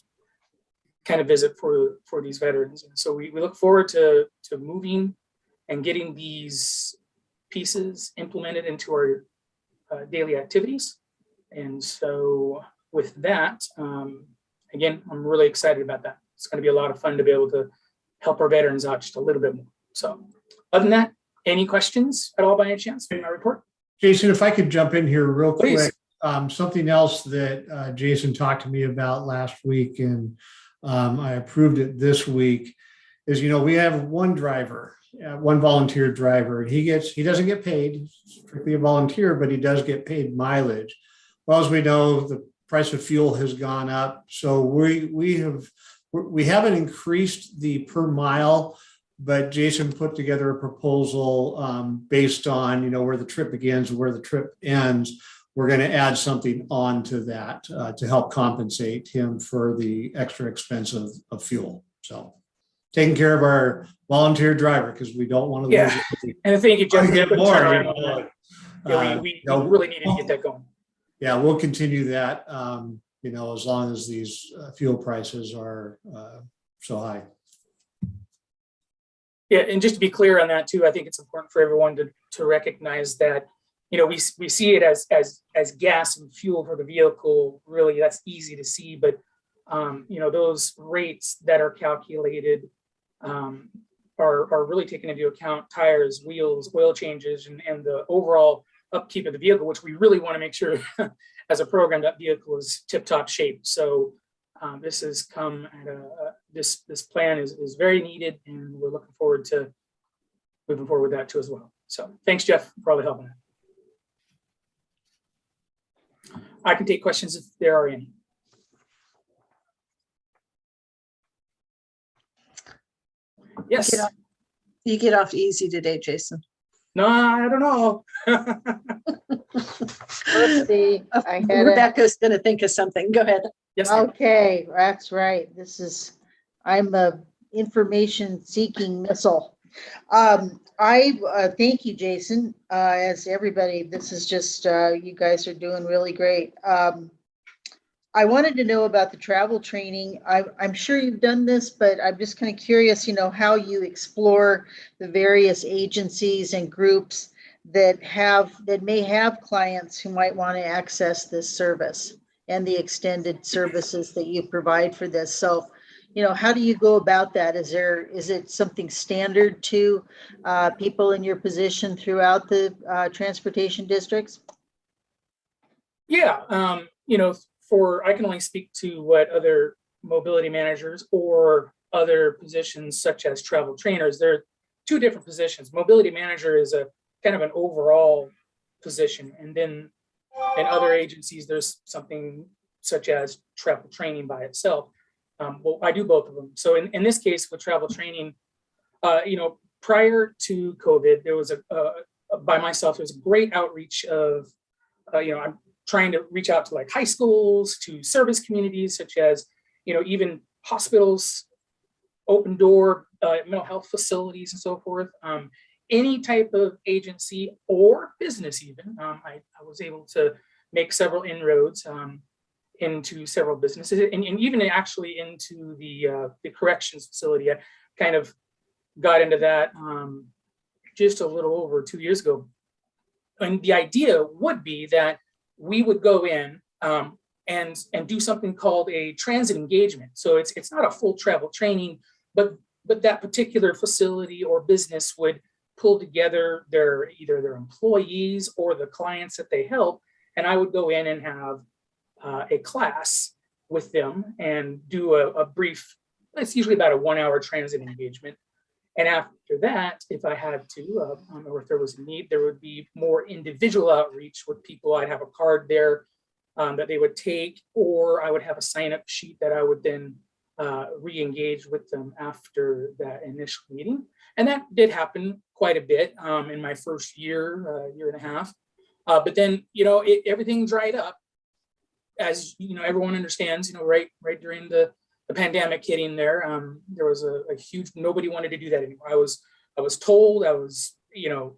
S16: visit for these veterans. And so we look forward to moving and getting these pieces implemented into our daily activities. And so with that, again, I'm really excited about that. It's going to be a lot of fun to be able to help our veterans out just a little bit more. So other than that, any questions at all by any chance in my report?
S10: Jason, if I could jump in here real
S16: Please.
S10: quick. Something else that Jason talked to me about last week, and I approved it this week, is, you know, we have one driver, one volunteer driver, and he doesn't get paid, strictly a volunteer, but he does get paid mileage. Well, as we know, the price of fuel has gone up. So we haven't increased the per mile, but Jason put together a proposal based on, you know, where the trip begins and where the trip ends. We're going to add something on to that to help compensate him for the extra expense of fuel. So taking care of our volunteer driver, because we don't want to lose it.
S16: And thank you, Jeff.
S10: Get
S16: for
S10: more,
S16: turnaround
S10: you
S16: on
S10: know.
S16: that. Yeah, we really needed to get that going.
S10: Yeah, we'll continue that, you know, as long as these fuel prices are so high.
S16: Yeah, and just to be clear on that too, I think it's important for everyone to recognize that, you know, we see it as gas and fuel for the vehicle. Really, that's easy to see, but you know, those rates that are calculated are really taking into account tires, wheels, oil changes, and the overall upkeep of the vehicle, which we really want to make sure as a program that vehicle is tip-top shape. So this has come at this plan is very needed, and we're looking forward to moving forward with that too as well. So thanks, Jeff, for all the help on that. I can take questions if there are any. Yes.
S1: You get off easy today, Jason.
S16: No, I don't know.
S6: Let's see.
S1: Rebecca's going to think of something. Go ahead.
S16: Yes.
S6: Okay, that's right. I'm a information seeking missile. I thank you, Jason. As everybody, this is just, you guys are doing really great. I wanted to know about the travel training. I'm sure you've done this, but I'm just kind of curious, you know, how you explore the various agencies and groups that may have clients who might want to access this service and the extended services that you provide for this. So, you know, how do you go about that? Is it something standard to people in your position throughout the transportation districts?
S16: Yeah, you know, I can only speak to what other mobility managers or other positions such as travel trainers. There are two different positions. Mobility manager is a kind of an overall position, and then in other agencies there's something such as travel training by itself. Well, I do both of them. So in this case with travel training, you know, prior to COVID, there was by myself, there was a great outreach of, you know, I'm trying to reach out to like high schools, to service communities, such as, you know, even hospitals, open door, mental health facilities and so forth. Any type of agency or business even. I was able to make several inroads into several businesses and even actually into the corrections facility. I kind of got into that just a little over 2 years ago. And the idea would be that we would go in and do something called a transit engagement. So it's not a full travel training, but that particular facility or business would pull together either their employees or the clients that they help, and I would go in and have a class with them and do a brief. It's usually about a 1 hour transit engagement. And after that, if I had to, or if there was a need, there would be more individual outreach with people. I'd have a card there that they would take, or I would have a sign-up sheet that I would then re-engage with them after that initial meeting. And that did happen quite a bit in my first year, year and a half. But then, you know, everything dried up, as you know, everyone understands. You know, right during the pandemic hitting there was a huge, nobody wanted to do that anymore. I was told, you know,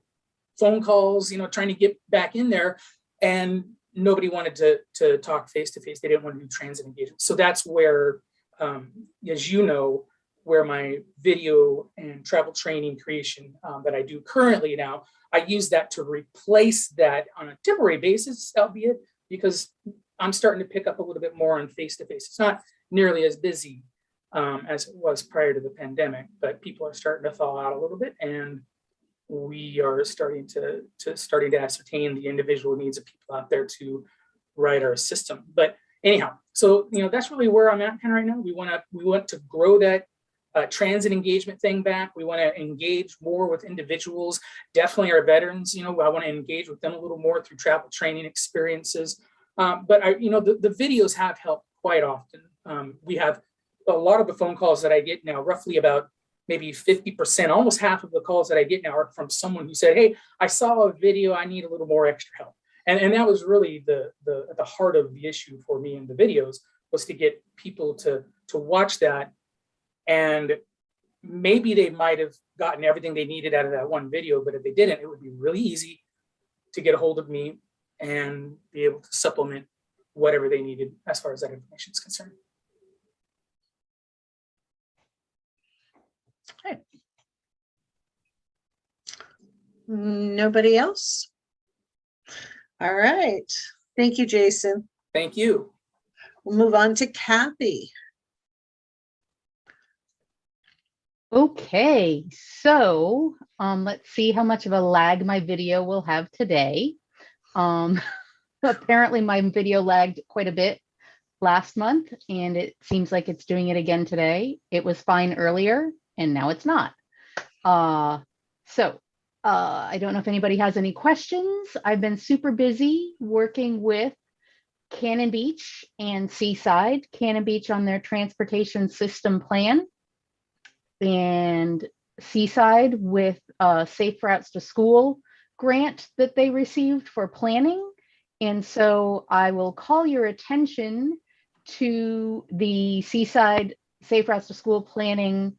S16: phone calls, you know, trying to get back in there, and nobody wanted to talk face to face. They didn't want to do transit engagement. So that's where, as you know, where my video and travel training creation that I do currently now, I use that to replace that on a temporary basis, albeit because I'm starting to pick up a little bit more on face to face. It's not nearly as busy as it was prior to the pandemic, but people are starting to thaw out a little bit, and we are starting to ascertain the individual needs of people out there to ride our system. But anyhow, so you know, that's really where I'm at kind of right now. We want to grow that transit engagement thing back. We want to engage more with individuals, definitely our veterans. You know, I want to engage with them a little more through travel training experiences. But the videos have helped quite often. We have a lot of the phone calls that I get now, roughly about maybe 50%, almost half of the calls that I get now are from someone who said, hey, I saw a video, I need a little more extra help. And that was really the heart of the issue for me in the videos, was to get people to watch that. And maybe they might have gotten everything they needed out of that one video, but if they didn't, it would be really easy to get a hold of me and be able to supplement whatever they needed as far as that information is concerned.
S1: Okay. Nobody else? All right. Thank you, Jason.
S16: Thank you.
S1: We'll move on to Kathy.
S5: Okay, so let's see how much of a lag my video will have today. Apparently my video lagged quite a bit last month, and it seems like it's doing it again today. It was fine earlier, and now it's not. I don't know if anybody has any questions. I've been super busy working with Cannon Beach and Seaside. Cannon Beach on their transportation system plan, and Seaside with a Safe Routes to School grant that they received for planning. And so I will call your attention to the Seaside Safe Routes to School planning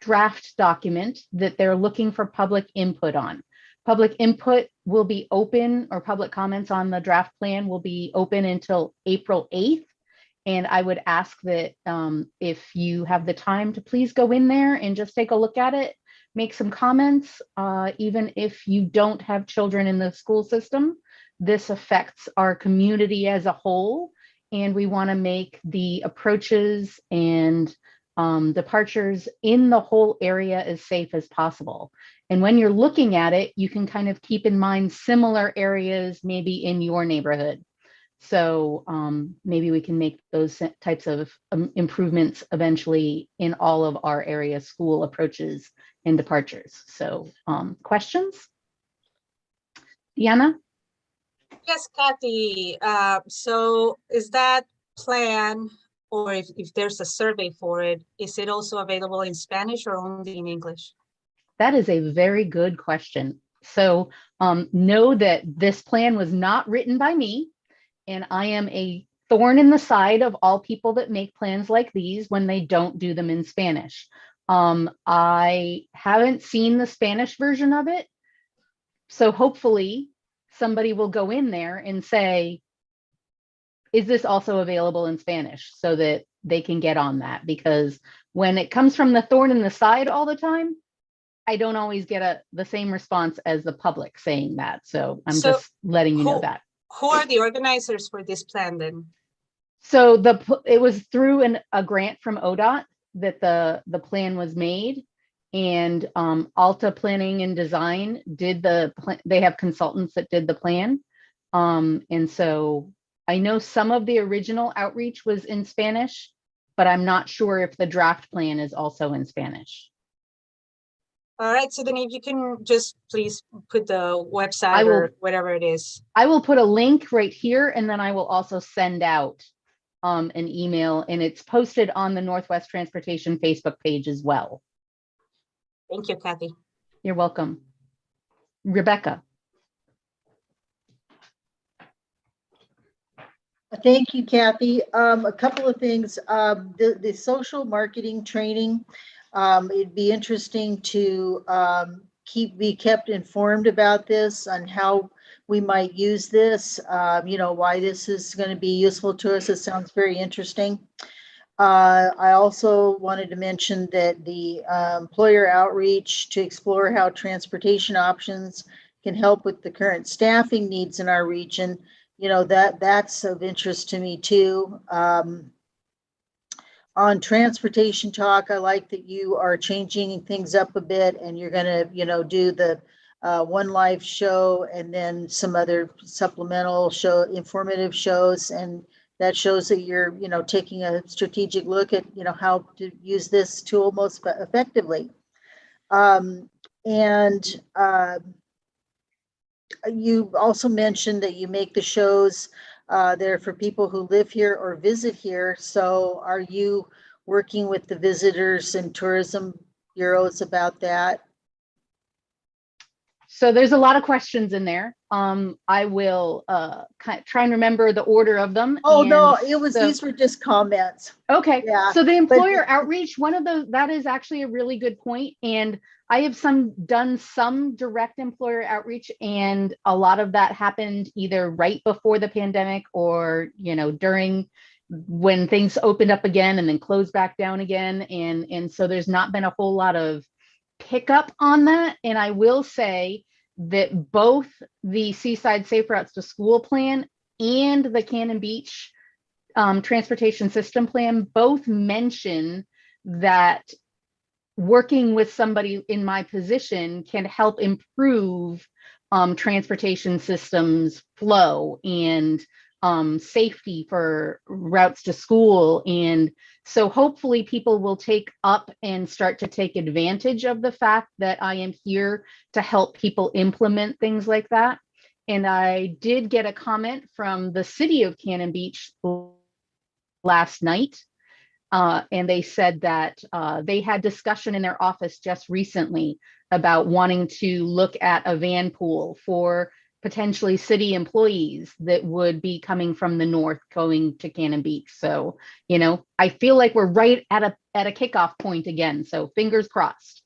S5: draft document that they're looking for public input on. Public input will be open, or public comments on the draft plan will be open until April 8th. And I would ask that if you have the time to please go in there and just take a look at it, make some comments, even if you don't have children in the school system. This affects our community as a whole, and we want to make the approaches and departures in the whole area as safe as possible. And when you're looking at it, you can kind of keep in mind similar areas maybe in your neighborhood. So maybe we can make those types of improvements eventually in all of our area school approaches and departures. So questions? Deanna?
S3: Yes, Kathy. So is that plan, or if there's a survey for it, is it also available in Spanish or only in English?
S5: That is a very good question. So know that this plan was not written by me, and I am a thorn in the side of all people that make plans like these when they don't do them in Spanish. I haven't seen the Spanish version of it, so hopefully somebody will go in there and say, is this also available in Spanish, so that they can get on that? Because when it comes from the thorn in the side all the time, I don't always get the same response as the public saying that. So I'm just letting you know that.
S3: Who are the organizers for this plan then?
S5: So it was through a grant from ODOT that the plan was made, and Alta Planning and Design did they have consultants that did the plan. And so I know some of the original outreach was in Spanish, but I'm not sure if the draft plan is also in Spanish.
S3: All right, so then if you can just please put the website or whatever it is.
S5: I will put a link right here, and then I will also send out an email, and it's posted on the Northwest Transportation Facebook page as well.
S3: Thank you, Kathy.
S5: You're welcome. Rebecca.
S6: Thank you, Kathy. A couple of things. The social marketing training, it'd be interesting to be kept informed about this, on how we might use this, why this is going to be useful to us. It sounds very interesting. I also wanted to mention that the employer outreach to explore how transportation options can help with the current staffing needs in our region. That's of interest to me too. On transportation talk, I like that you are changing things up a bit, and you're going to, do the one live show and then some other supplemental informative shows. And that shows that you're, taking a strategic look at, how to use this tool most effectively. You also mentioned that you make the shows They're for people who live here or visit here. So are you working with the visitors and tourism bureaus about that?
S5: So there's a lot of questions in there. I will try and remember the order of them.
S6: Oh, no,
S5: And
S6: these were just comments.
S5: okay.
S6: Yeah,
S5: So the
S6: but-
S5: employer outreach, one of those, that is actually a really good point. And I have done some direct employer outreach, and a lot of that happened either right before the pandemic or, during when things opened up again and then closed back down again. And so there's not been a whole lot of pickup on that. And I will say that both the Seaside Safe Routes to School plan and the Cannon Beach transportation system plan both mention that working with somebody in my position can help improve transportation systems flow and safety for routes to school. And so hopefully people will take up and start to take advantage of the fact that I am here to help people implement things like that. And I did get a comment from the city of Cannon Beach last night. And they said that they had discussion in their office just recently about wanting to look at a van pool for potentially city employees that would be coming from the north going to Cannon Beach. So, I feel like we're right at a kickoff point again. So fingers crossed.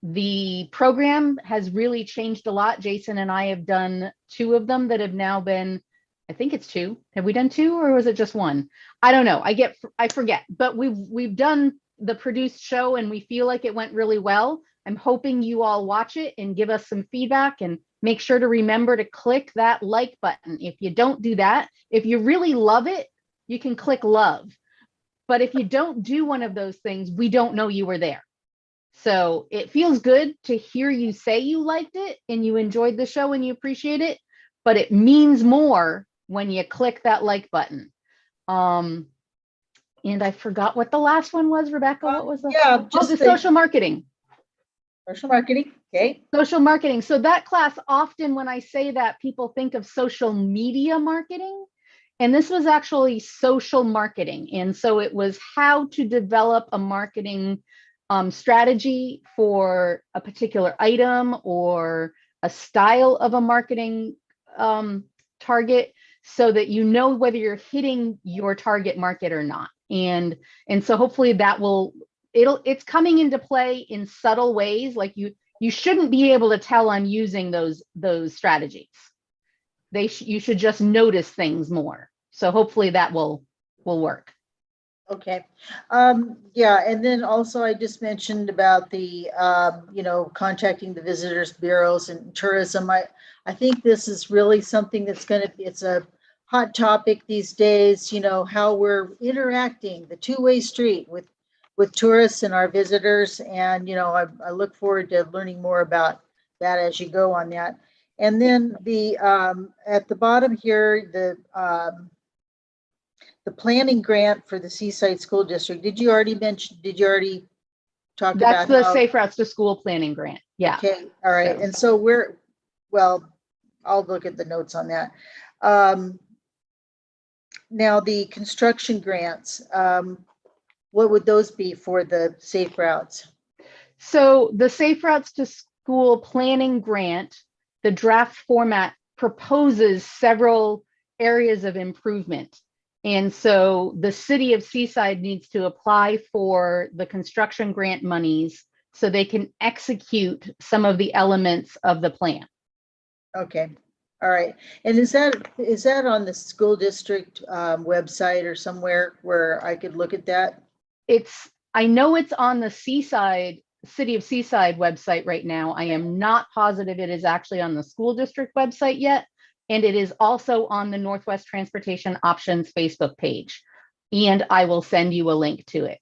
S5: The program has really changed a lot. Jason and I have done 2 of them that have now been, I think it's 2. Have we done 2 or was it just 1? I don't know. I forget, but we've done the produced show and we feel like it went really well. I'm hoping you all watch it and give us some feedback, and make sure to remember to click that like button. If you don't do that, if you really love it, you can click love. But if you don't do one of those things, we don't know you were there. So it feels good to hear you say you liked it and you enjoyed the show and you appreciate it, but it means more when you click that like button. And I forgot what the last one was, Rebecca. What was the?
S6: Yeah, just
S5: the social marketing.
S6: Social marketing, okay.
S5: Social marketing. So that class, often when I say that, people think of social media marketing. And this was actually social marketing. And so it was how to develop a marketing strategy for a particular item or a style of a marketing target, so that you know whether you're hitting your target market or not. And so hopefully that it's coming into play in subtle ways. Like you shouldn't be able to tell I'm using those strategies. You should just notice things more. So hopefully that will work.
S6: Okay. Yeah, and then also I just mentioned about the, contacting the visitors bureaus and tourism. I think this is really something that's it's a hot topic these days, how we're interacting, the two-way street with tourists and our visitors. And, I look forward to learning more about that as you go on that. And then at the bottom here, the planning grant for the Seaside School District. Did you already talk about?
S5: That's the Safe Routes to School planning grant. Yeah.
S6: Okay. All right.
S5: So.
S6: And so I'll look at the notes on that. Now the construction grants, what would those be for the Safe Routes?
S5: So the Safe Routes to School planning grant, the draft format proposes several areas of improvement. And so the city of Seaside needs to apply for the construction grant monies so they can execute some of the elements of the plan.
S6: Okay. All right. And is that on the school district website or somewhere where I could look at that?
S5: I know it's on the City of Seaside website right now. I am not positive it is actually on the school district website yet. And it is also on the Northwest Transportation Options Facebook page. And I will send you a link to it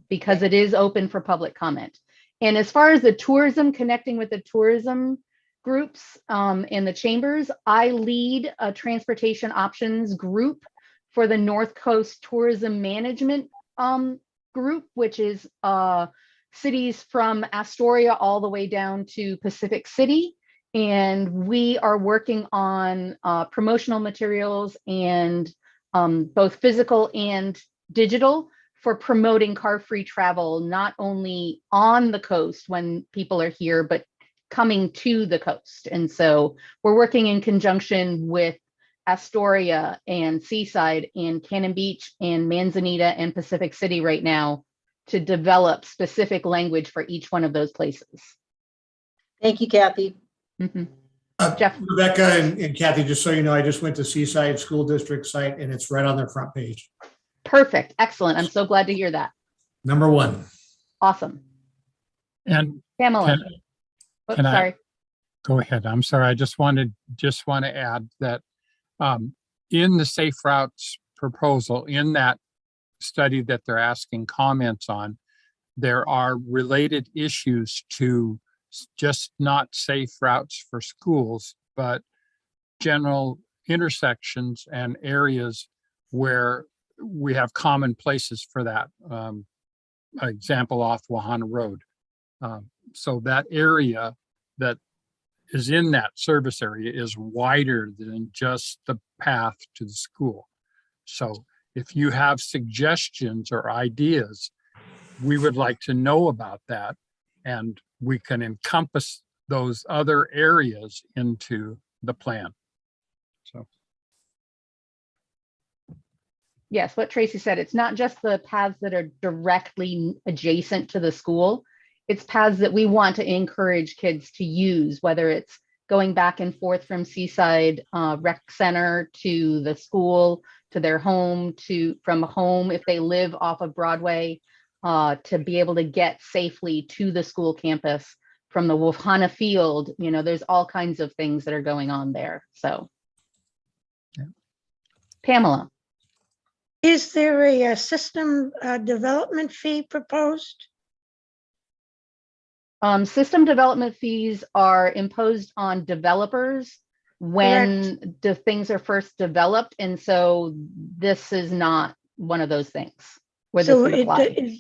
S5: because it is open for public comment. And as far as the tourism, connecting with the tourism groups and the chambers, I lead a transportation options group for the North Coast Tourism Management group, which is cities from Astoria all the way down to Pacific City. And we are working on promotional materials and both physical and digital for promoting car-free travel, not only on the coast when people are here, but coming to the coast. And so we're working in conjunction with Astoria and Seaside and Cannon Beach and Manzanita and Pacific City right now to develop specific language for each one of those places.
S6: Thank you, Kathy.
S5: Mhm.
S10: Jeff. Rebecca and Kathy, just so you know, I just went to Seaside School District site and it's right on their front page.
S5: Perfect. Excellent. I'm so glad to hear that.
S10: Number one.
S5: Awesome.
S4: And
S5: Pamela. Oops,
S4: can I-
S5: sorry.
S4: go ahead. I'm sorry. I just want to add that in the Safe Routes proposal, in that study that they're asking comments on, there are related issues to just not safe routes for schools, but general intersections and areas where we have common places for that. Example off Wahana Road. So that area that is in that service area is wider than just the path to the school. So if you have suggestions or ideas, we would like to know about that, and we can encompass those other areas into the plan. So.
S5: Yes, what Tracy said, it's not just the paths that are directly adjacent to the school. It's paths that we want to encourage kids to use, whether it's going back and forth from Seaside Rec Center to the school, to their home, from home if they live off of Broadway, to be able to get safely to the school campus from the Wahana Field. You know, there's all kinds of things that are going on there. So, yeah. Pamela.
S8: Is there a system development fee proposed?
S5: System development fees are imposed on developers when the things are first developed. And so this is not one of those things where this would apply.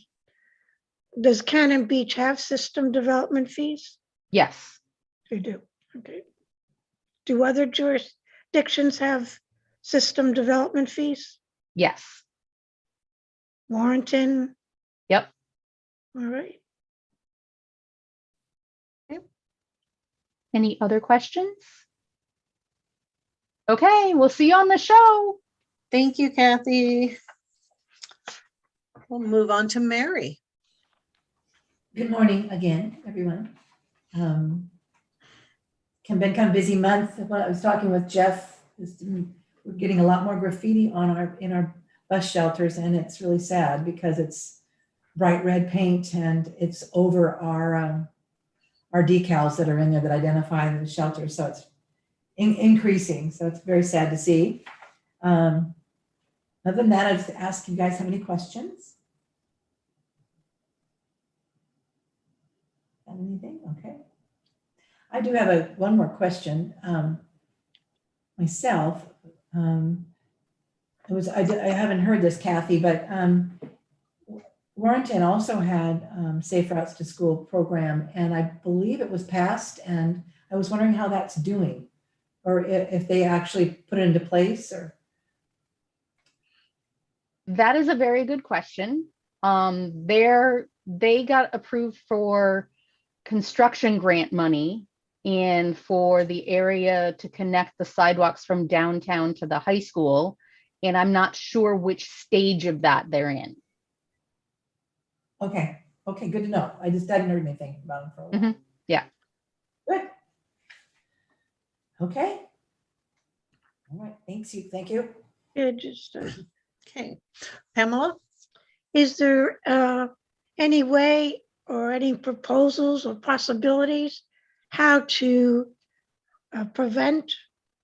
S8: Does Cannon Beach have system development fees?
S5: Yes.
S8: They do. Okay. Do other jurisdictions have system development fees?
S5: Yes.
S8: Warrenton?
S5: Yep.
S8: All right.
S5: Any other questions? Okay, we'll see you on the show.
S1: Thank you, Kathy. We'll move on to Mary.
S2: Good morning again, everyone. Can been kind of busy month. When I was talking with Jeff, we're getting a lot more graffiti on in our bus shelters, and it's really sad because it's bright red paint and it's over our decals that are in there that identify the shelter. So it's increasing. So it's very sad to see. Other than that, I just ask you guys have any questions? Anything? Okay. I do have one more question myself. I haven't heard this, Kathy, but Warrenton also had Safe Routes to School program, and I believe it was passed, and I was wondering how that's doing, or if they actually put it into place. Or
S5: that is a very good question. They got approved for construction grant money and for the area to connect the sidewalks from downtown to the high school, and I'm not sure which stage of that they're in.
S2: Okay, good to know. I just hadn't heard anything about them for a while.
S5: Mm-hmm. Yeah.
S2: Good. Okay. All right, thank you.
S1: Okay, Pamela?
S8: Is there any way or any proposals or possibilities how to prevent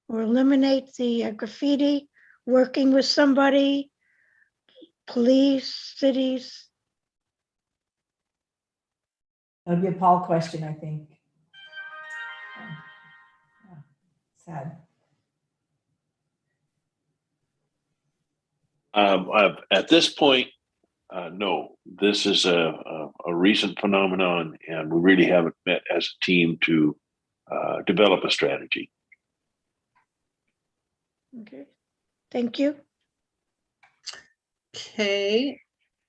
S8: or eliminate the graffiti, working with somebody, police, cities?
S2: That would be a Paul question, I think. Sad.
S13: At this point, no. This is a recent phenomenon, and we really haven't met as a team to develop a strategy.
S8: Okay, thank you.
S1: Okay,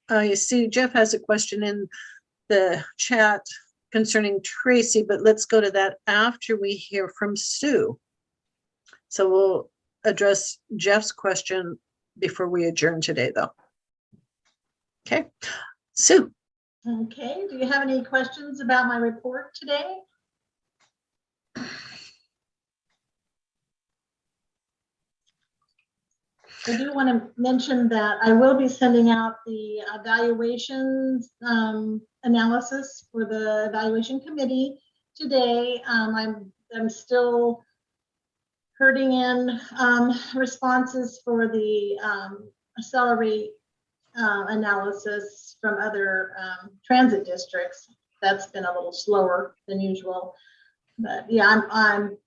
S1: I see Jeff has a question in the chat concerning Tracy, but let's go to that after we hear from Sue. So we'll address Jeff's question before we adjourn today, though. Okay, Sue.
S12: Okay, do you have any questions about my report today? I do want to mention that I will be sending out the evaluations analysis for the evaluation committee today. I'm still herding in responses for the salary analysis from other transit districts. That's been a little slower than usual, but yeah, I'm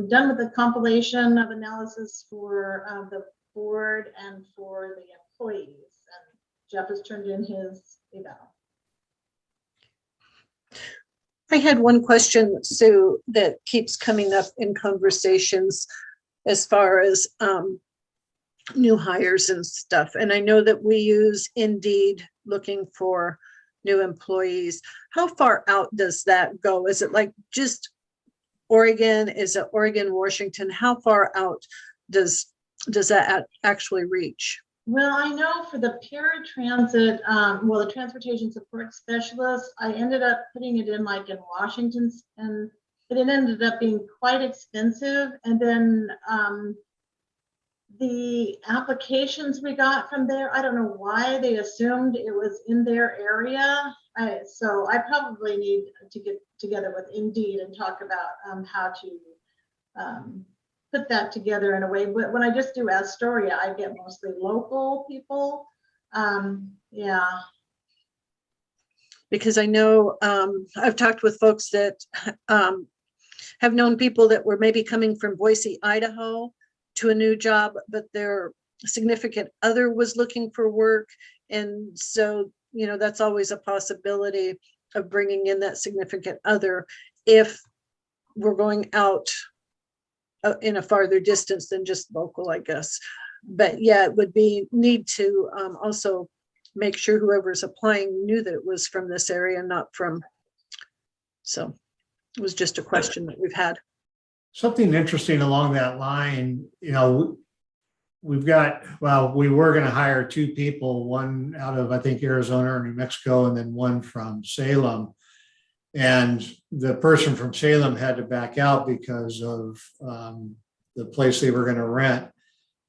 S12: done with the compilation of analysis for the board and for the employees. And Jeff has turned in his eval.
S1: I had one question, Sue, that keeps coming up in conversations as far as new hires and stuff. And I know that we use Indeed looking for new employees. How far out does that go? Is it like just Oregon? Is it Oregon, Washington? How far out does that actually reach?
S12: Well, I know for the paratransit, the transportation support specialist, I ended up putting it in like in Washington, and it ended up being quite expensive. And then the applications we got from there, I don't know why they assumed it was in their area. So I probably need to get together with Indeed and talk about how to put that together in a way. But when I just do Astoria, I get mostly local people. Yeah.
S1: Because I know I've talked with folks that have known people that were maybe coming from Boise, Idaho to a new job, but their significant other was looking for work. And so, you know, that's always a possibility of bringing in that significant other if we're going out in a farther distance than just local, I guess. But yeah, it would need to also make sure whoever's applying knew that it was from this area, not from. So it was just a question that we've had.
S10: Something interesting along that line, you know, we were going to hire 2 people, one out of, I think, Arizona or New Mexico, and then one from Salem. And the person from Salem had to back out because of the place they were going to rent.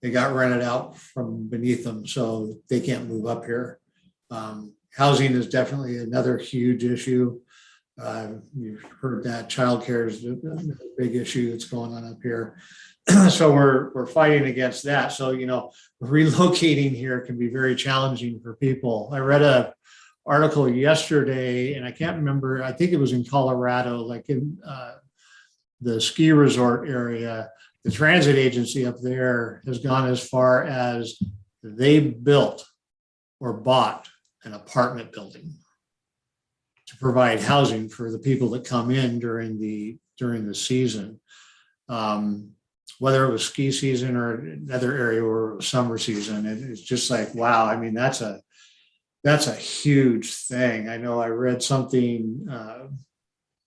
S10: They got rented out from beneath them, so they can't move up here. Housing is definitely another huge issue. You've heard that childcare is a big issue that's going on up here. So we're fighting against that. So, you know, relocating here can be very challenging for people. I read a article yesterday, and I can't remember, I think it was in Colorado, like in the ski resort area. The transit agency up there has gone as far as they built or bought an apartment building to provide housing for the people that come in during the season. Whether it was ski season or another area or summer season, it's just like, wow. I mean, that's a huge thing. I know I read something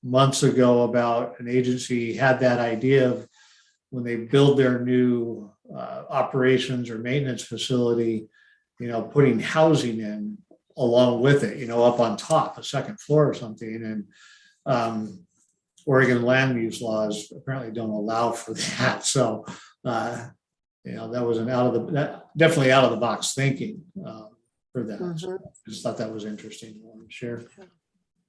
S10: months ago about an agency had that idea of when they build their new operations or maintenance facility, you know, putting housing in along with it, you know, up on top, a second floor or something. And Oregon land use laws apparently don't allow for that. So, you know, that was definitely out of the box thinking for that.
S1: Mm-hmm.
S10: So I just thought that was interesting to share.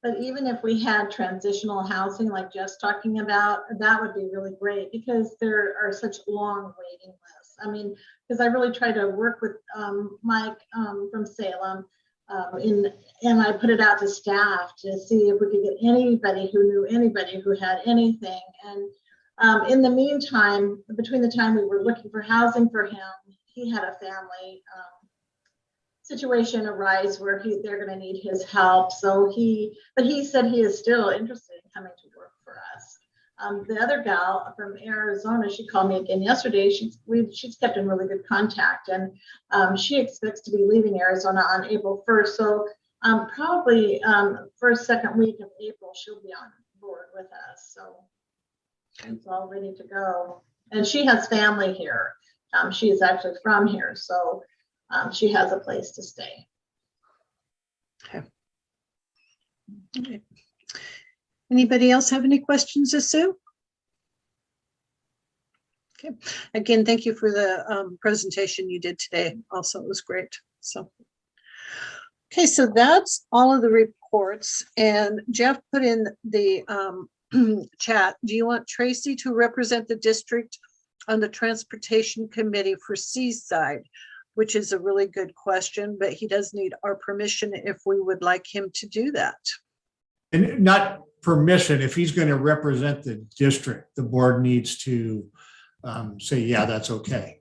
S12: But even if we had transitional housing like Jeff's talking about, that would be really great because there are such long waiting lists. I mean, because I really tried to work with Mike from Salem and I put it out to staff to see if we could get anybody who knew anybody who had anything. And in the meantime, between the time we were looking for housing for him, he had a family situation arise where they're going to need his help. So he said he is still interested in coming to work for us. The other gal from Arizona, she called me again yesterday. She's kept in really good contact, and she expects to be leaving Arizona on April 1st. So probably first, second week of April, she'll be on board with us. So it's all ready to go. And she has family here. She is actually from here, so she has a place to stay.
S1: Okay. Anybody else have any questions of Sue? Okay. Again, thank you for the presentation you did today. Also, it was great. So, okay, so that's all of the reports. And Jeff put in the chat. Do you want Tracy to represent the district on the transportation committee for Seaside? Which is a really good question, but he does need our permission if we would like him to do that.
S10: And not permission, if he's going to represent the district, the board needs to say, yeah, that's okay.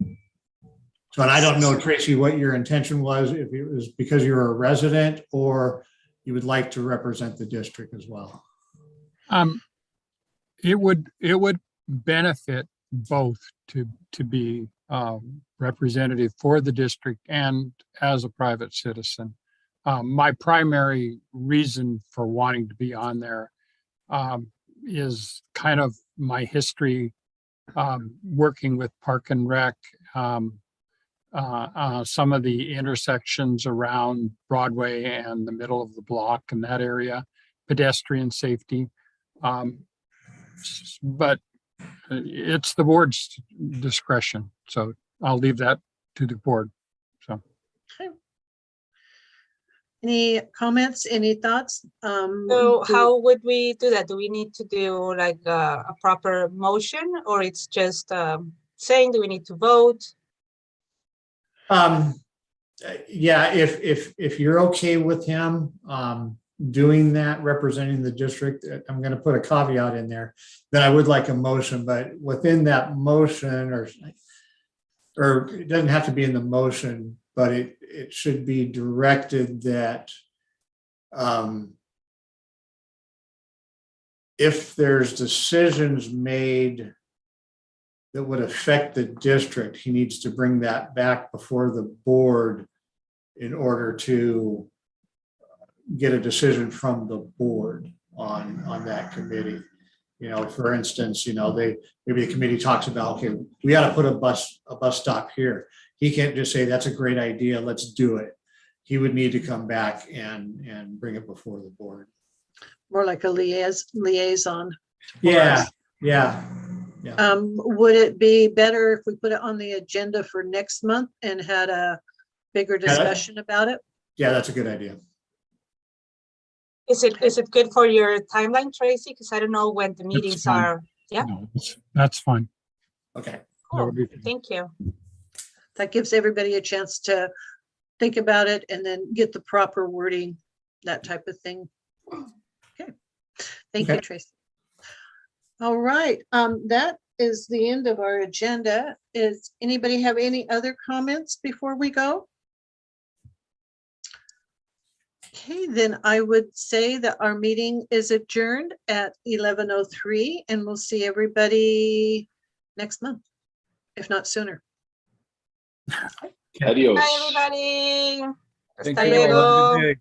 S10: So, and I don't know, Tracy, what your intention was, if it was because you're a resident or you would like to represent the district as well.
S4: It would benefit both to be representative for the district and as a private citizen. My primary reason for wanting to be on there is kind of my history working with Park and Rec, some of the intersections around Broadway and the middle of the block in that area, pedestrian safety. But it's the board's discretion, so I'll leave that to the board. So,
S1: okay. Any comments? Any thoughts?
S3: So how would we do that? Do we need to do like a proper motion, or it's just saying, do we need to vote?
S10: Yeah, if you're okay with him doing that, representing the district, I'm going to put a caveat in there that I would like a motion, but within that motion, or it doesn't have to be in the motion, but it should be directed that if there's decisions made that would affect the district, he needs to bring that back before the board in order to get a decision from the board on that committee. You know, for instance, you know, maybe the committee talks about, okay, we ought to put a bus stop here. He can't just say that's a great idea, let's do it. He would need to come back and bring it before the board.
S1: More like a liaison.
S10: Yeah.
S1: Would it be better if we put it on the agenda for next month and had a bigger discussion about it?
S10: Yeah, that's a good idea.
S3: Is it good for your timeline, Tracy? Because I don't know when the meetings are. Yeah.
S4: no, that's fine.
S10: Okay.
S3: Cool. Thank you.
S1: That gives everybody a chance to think about it and then get the proper wording, that type of thing. Okay. Thank you, Tracy. All right. That is the end of our agenda. Is anybody have any other comments before we go? Okay, then I would say that our meeting is adjourned at 11:03 and we'll see everybody next month, if not sooner.
S13: Adios.
S3: Bye, everybody.
S7: Thank
S3: Hasta
S7: you. Have a good
S3: luego.
S7: day.